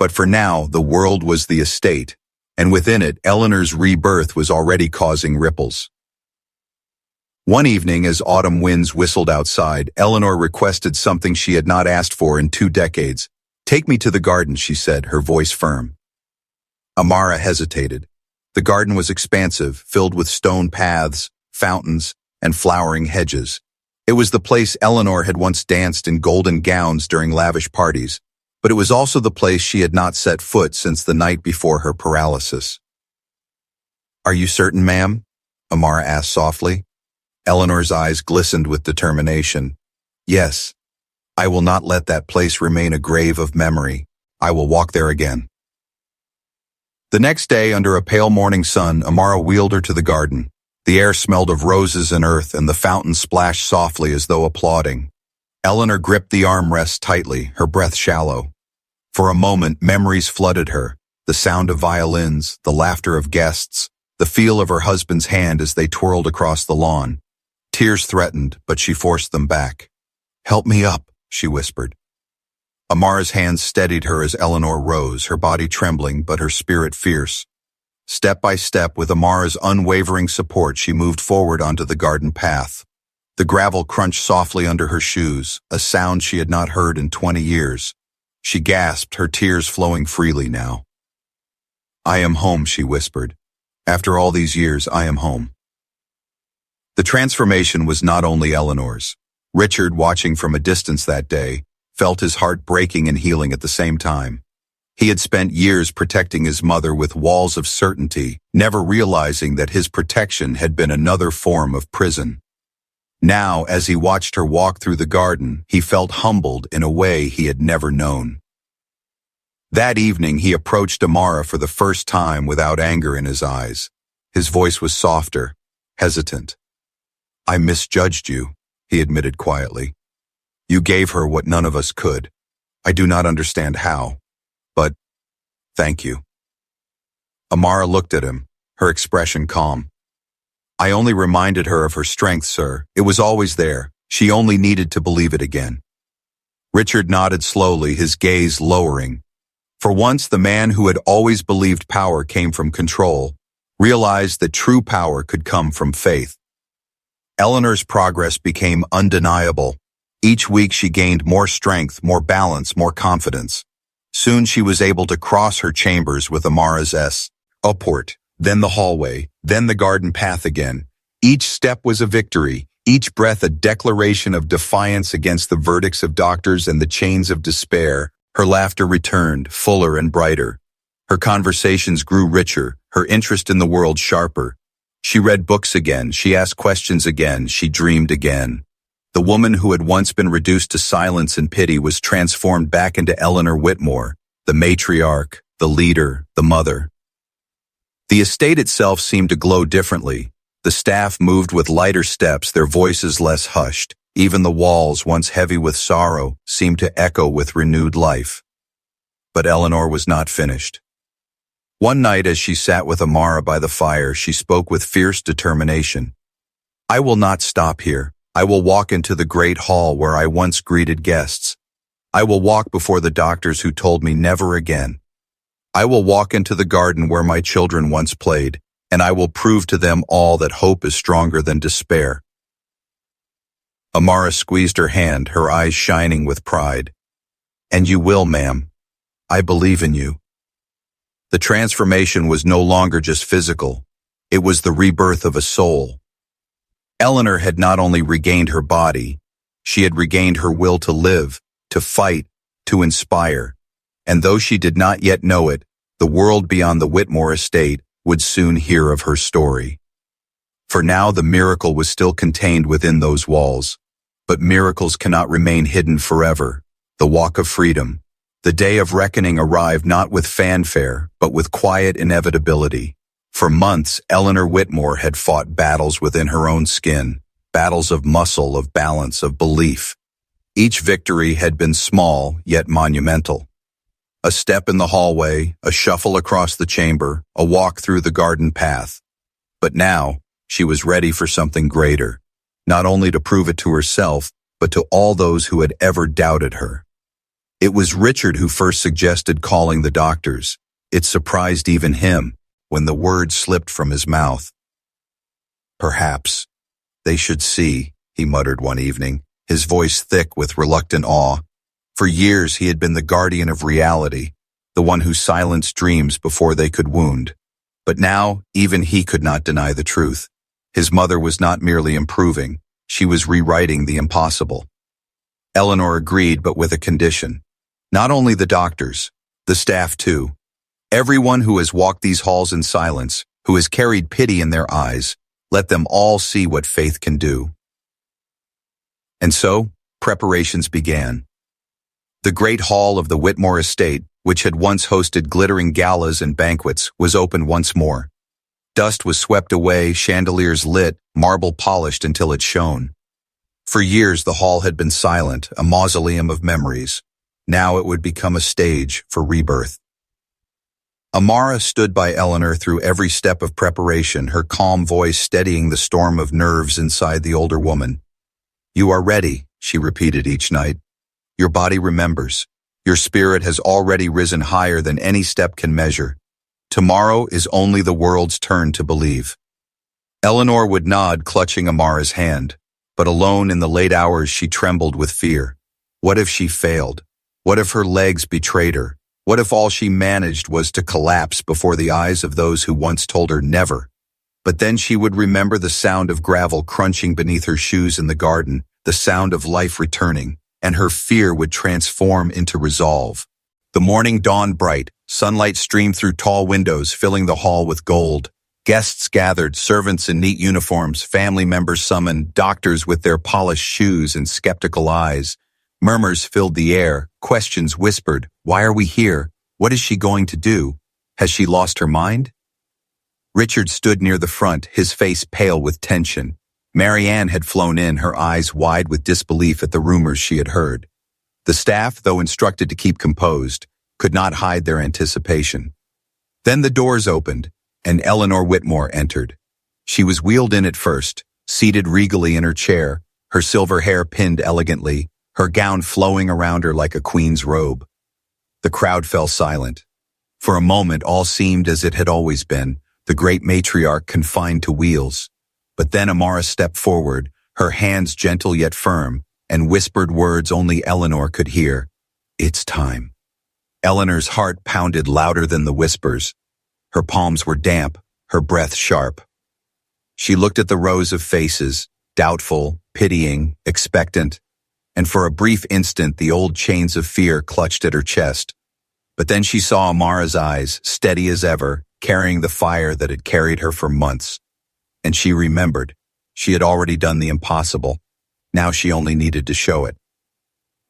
But for now, the world was the estate, and within it, Eleanor's rebirth was already causing ripples. One evening, as autumn winds whistled outside, Eleanor requested something she had not asked for in 2 decades. "Take me to the garden," she said, her voice firm. Amara hesitated. The garden was expansive, filled with stone paths, fountains, and flowering hedges. It was the place Eleanor had once danced in golden gowns during lavish parties, but it was also the place she had not set foot since the night before her paralysis. "Are you certain, ma'am?" Amara asked softly. Eleanor's eyes glistened with determination. "Yes. I will not let that place remain a grave of memory. I will walk there again." The next day, under a pale morning sun, Amara wheeled her to the garden. The air smelled of roses and earth, and the fountain splashed softly as though applauding. Eleanor gripped the armrest tightly, her breath shallow. For a moment, memories flooded her, the sound of violins, the laughter of guests, the feel of her husband's hand as they twirled across the lawn. Tears threatened, but she forced them back. "Help me up," she whispered. Amara's hands steadied her as Eleanor rose, her body trembling but her spirit fierce. Step by step, with Amara's unwavering support, she moved forward onto the garden path. The gravel crunched softly under her shoes, a sound she had not heard in 20 years. She gasped, her tears flowing freely now. "I am home," she whispered. "After all these years, I am home." The transformation was not only Eleanor's. Richard, watching from a distance that day, felt his heart breaking and healing at the same time. He had spent years protecting his mother with walls of certainty, never realizing that his protection had been another form of prison. Now, as he watched her walk through the garden, he felt humbled in a way he had never known. That evening, he approached Amara for the first time without anger in his eyes. His voice was softer, hesitant. "I misjudged you," he admitted quietly. "You gave her what none of us could. I do not understand how. But, thank you." Amara looked at him, her expression calm. "I only reminded her of her strength, sir. It was always there. She only needed to believe it again." Richard nodded slowly, his gaze lowering. For once, the man who had always believed power came from control, realized that true power could come from faith. Eleanor's progress became undeniable. Each week she gained more strength, more balance, more confidence. Soon she was able to cross her chambers with Amara's upward, then the hallway, then the garden path again. Each step was a victory, each breath a declaration of defiance against the verdicts of doctors and the chains of despair. Her laughter returned, fuller and brighter. Her conversations grew richer, her interest in the world sharper. She read books again, she asked questions again, she dreamed again. The woman who had once been reduced to silence and pity was transformed back into Eleanor Whitmore, the matriarch, the leader, the mother. The estate itself seemed to glow differently. The staff moved with lighter steps, their voices less hushed. Even the walls, once heavy with sorrow, seemed to echo with renewed life. But Eleanor was not finished. One night as she sat with Amara by the fire, she spoke with fierce determination. "I will not stop here. I will walk into the great hall where I once greeted guests. I will walk before the doctors who told me never again. I will walk into the garden where my children once played, and I will prove to them all that hope is stronger than despair." Amara squeezed her hand, her eyes shining with pride. "And you will, ma'am. I believe in you." The transformation was no longer just physical. It was the rebirth of a soul. Eleanor had not only regained her body, she had regained her will to live, to fight, to inspire. And though she did not yet know it, the world beyond the Whitmore estate would soon hear of her story. For now the miracle was still contained within those walls. But miracles cannot remain hidden forever. The walk of freedom. The day of reckoning arrived not with fanfare, but with quiet inevitability. For months, Eleanor Whitmore had fought battles within her own skin, battles of muscle, of balance, of belief. Each victory had been small, yet monumental. A step in the hallway, a shuffle across the chamber, a walk through the garden path. But now, she was ready for something greater, not only to prove it to herself, but to all those who had ever doubted her. It was Richard who first suggested calling the doctors. It surprised even him when the word slipped from his mouth. "Perhaps they should see," he muttered one evening, his voice thick with reluctant awe. For years he had been the guardian of reality, the one who silenced dreams before they could wound. But now, even he could not deny the truth. His mother was not merely improving, she was rewriting the impossible. Eleanor agreed, but with a condition. Not only the doctors, the staff too. Everyone who has walked these halls in silence, who has carried pity in their eyes, let them all see what faith can do. And so, preparations began. The great hall of the Whitmore estate, which had once hosted glittering galas and banquets, was opened once more. Dust was swept away, chandeliers lit, marble polished until it shone. For years the hall had been silent, a mausoleum of memories. Now it would become a stage for rebirth. Amara stood by Eleanor through every step of preparation, her calm voice steadying the storm of nerves inside the older woman. "You are ready," she repeated each night. "Your body remembers. Your spirit has already risen higher than any step can measure. Tomorrow is only the world's turn to believe." Eleanor would nod, clutching Amara's hand. But alone in the late hours she trembled with fear. What if she failed? What if her legs betrayed her? What if all she managed was to collapse before the eyes of those who once told her never? But then she would remember the sound of gravel crunching beneath her shoes in the garden, the sound of life returning, and her fear would transform into resolve. The morning dawned bright, sunlight streamed through tall windows, filling the hall with gold. Guests gathered, servants in neat uniforms, family members summoned, doctors with their polished shoes and skeptical eyes. Murmurs filled the air, questions whispered. Why are we here? What is she going to do? Has she lost her mind? Richard stood near the front, his face pale with tension. Marianne had flown in, her eyes wide with disbelief at the rumors she had heard. The staff, though instructed to keep composed, could not hide their anticipation. Then the doors opened, and Eleanor Whitmore entered. She was wheeled in at first, seated regally in her chair, her silver hair pinned elegantly, her gown flowing around her like a queen's robe. The crowd fell silent. For a moment all seemed as it had always been, the great matriarch confined to wheels. But then Amara stepped forward, her hands gentle yet firm, and whispered words only Eleanor could hear. "It's time." Eleanor's heart pounded louder than the whispers. Her palms were damp, her breath sharp. She looked at the rows of faces, doubtful, pitying, expectant, and for a brief instant the old chains of fear clutched at her chest. But then she saw Amara's eyes, steady as ever, carrying the fire that had carried her for months. And she remembered. She had already done the impossible. Now she only needed to show it.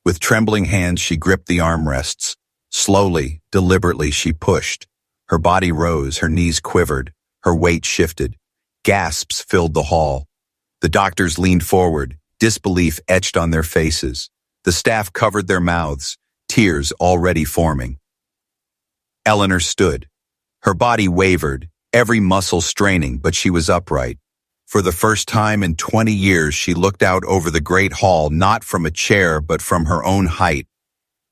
With trembling hands she gripped the armrests. Slowly, deliberately she pushed. Her body rose, her knees quivered, her weight shifted. Gasps filled the hall. The doctors leaned forward, disbelief etched on their faces. The staff covered their mouths, tears already forming. Eleanor stood. Her body wavered, every muscle straining, but she was upright. For the first time in 20 years, she looked out over the great hall, not from a chair, but from her own height.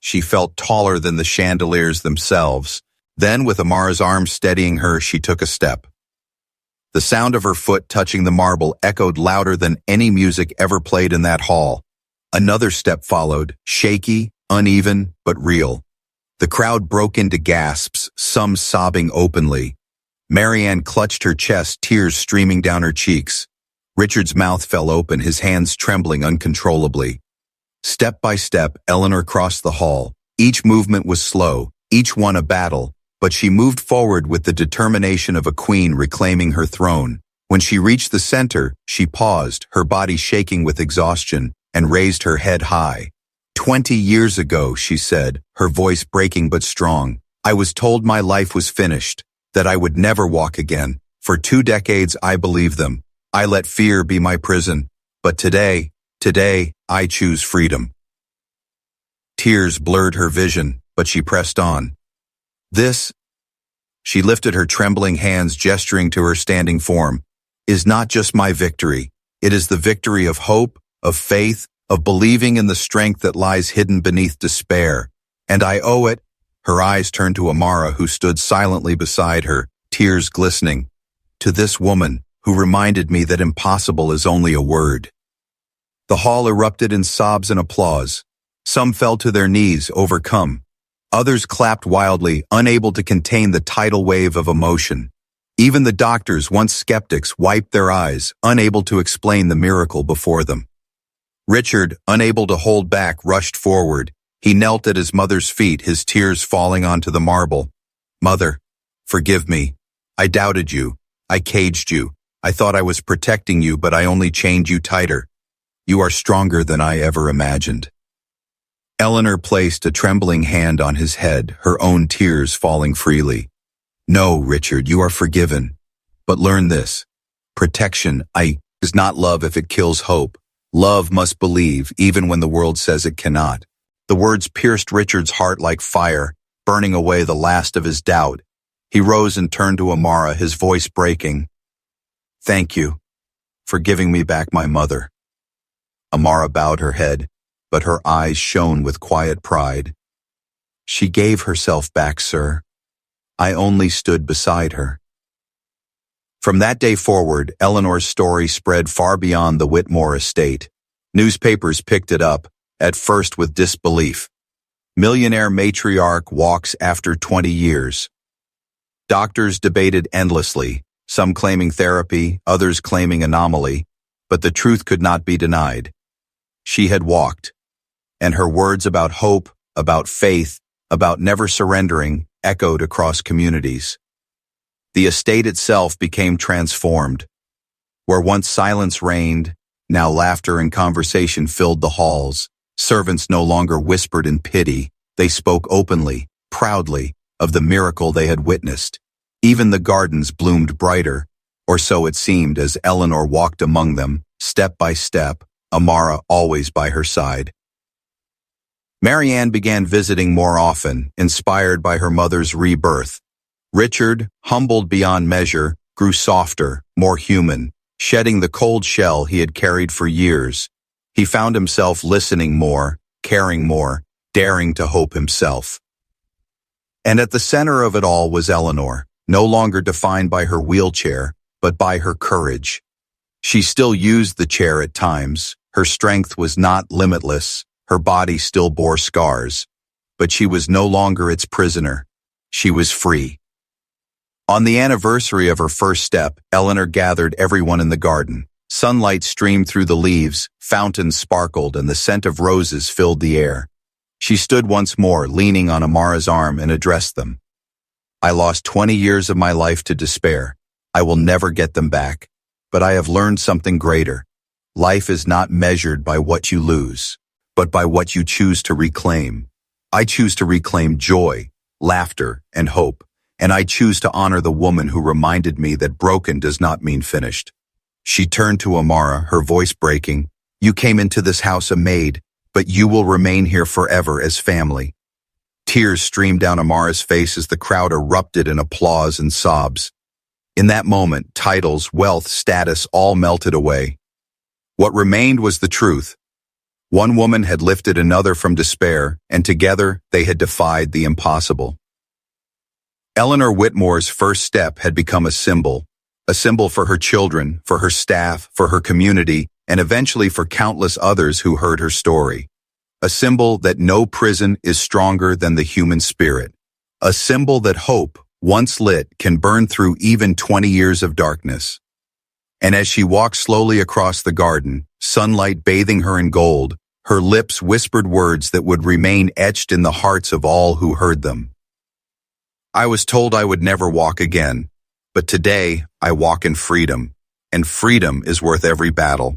She felt taller than the chandeliers themselves. Then, with Amara's arm steadying her, she took a step. The sound of her foot touching the marble echoed louder than any music ever played in that hall. Another step followed, shaky, uneven, but real. The crowd broke into gasps, some sobbing openly. Marianne clutched her chest, tears streaming down her cheeks. Richard's mouth fell open, his hands trembling uncontrollably. Step by step, Eleanor crossed the hall. Each movement was slow, each one a battle, but she moved forward with the determination of a queen reclaiming her throne. When she reached the center, she paused, her body shaking with exhaustion, and raised her head high. 20 years ago, she said, her voice breaking but strong, I was told my life was finished, that I would never walk again. For 2 decades, I believed them. I let fear be my prison. But today, I choose freedom. Tears blurred her vision, but she pressed on. This, she lifted her trembling hands, gesturing to her standing form, is not just my victory. It is the victory of hope, of faith, of believing in the strength that lies hidden beneath despair. And I owe it. Her eyes turned to Amara, who stood silently beside her, tears glistening. To this woman, who reminded me that impossible is only a word. The hall erupted in sobs and applause. Some fell to their knees, overcome. Others clapped wildly, unable to contain the tidal wave of emotion. Even the doctors, once skeptics, wiped their eyes, unable to explain the miracle before them. Richard, unable to hold back, rushed forward. He knelt at his mother's feet, his tears falling onto the marble. Mother, forgive me. I doubted you. I caged you. I thought I was protecting you, but I only chained you tighter. You are stronger than I ever imagined. Eleanor placed a trembling hand on his head, her own tears falling freely. No, Richard, you are forgiven. But learn this. Protection, is not love if it kills hope. Love must believe, even when the world says it cannot. The words pierced Richard's heart like fire, burning away the last of his doubt. He rose and turned to Amara, his voice breaking. Thank you for giving me back my mother. Amara bowed her head, but her eyes shone with quiet pride. She gave herself back, sir. I only stood beside her. From that day forward, Eleanor's story spread far beyond the Whitmore estate. Newspapers picked it up, at first with disbelief. Millionaire matriarch walks after 20 years. Doctors debated endlessly, some claiming therapy, others claiming anomaly, but the truth could not be denied. She had walked, and her words about hope, about faith, about never surrendering, echoed across communities. The estate itself became transformed. Where once silence reigned, now laughter and conversation filled the halls. Servants no longer whispered in pity. They spoke openly, proudly, of the miracle they had witnessed. Even the gardens bloomed brighter, or so it seemed as Eleanor walked among them, step by step, Amara always by her side. Marianne began visiting more often, inspired by her mother's rebirth. Richard, humbled beyond measure, grew softer, more human, shedding the cold shell he had carried for years. He found himself listening more, caring more, daring to hope himself. And at the center of it all was Eleanor, no longer defined by her wheelchair, but by her courage. She still used the chair at times, Her strength was not limitless, her body still bore scars. But she was no longer its prisoner. She was free. On the anniversary of her first step, Eleanor gathered everyone in the garden. Sunlight streamed through the leaves, fountains sparkled, and the scent of roses filled the air. She stood once more, leaning on Amara's arm, and addressed them. I lost 20 years of my life to despair. I will never get them back. But I have learned something greater. Life is not measured by what you lose, but by what you choose to reclaim. I choose to reclaim joy, laughter, and hope, and I choose to honor the woman who reminded me that broken does not mean finished. She turned to Amara, her voice breaking. You came into this house a maid, but you will remain here forever as family. Tears streamed down Amara's face as the crowd erupted in applause and sobs. In that moment, titles, wealth, status all melted away. What remained was the truth. One woman had lifted another from despair, and together they had defied the impossible. Eleanor Whitmore's first step had become a symbol for her children, for her staff, for her community, and eventually for countless others who heard her story. A symbol that no prison is stronger than the human spirit. A symbol that hope, once lit, can burn through even 20 years of darkness. And as she walked slowly across the garden, sunlight bathing her in gold, her lips whispered words that would remain etched in the hearts of all who heard them. I was told I would never walk again, but today I walk in freedom, and freedom is worth every battle.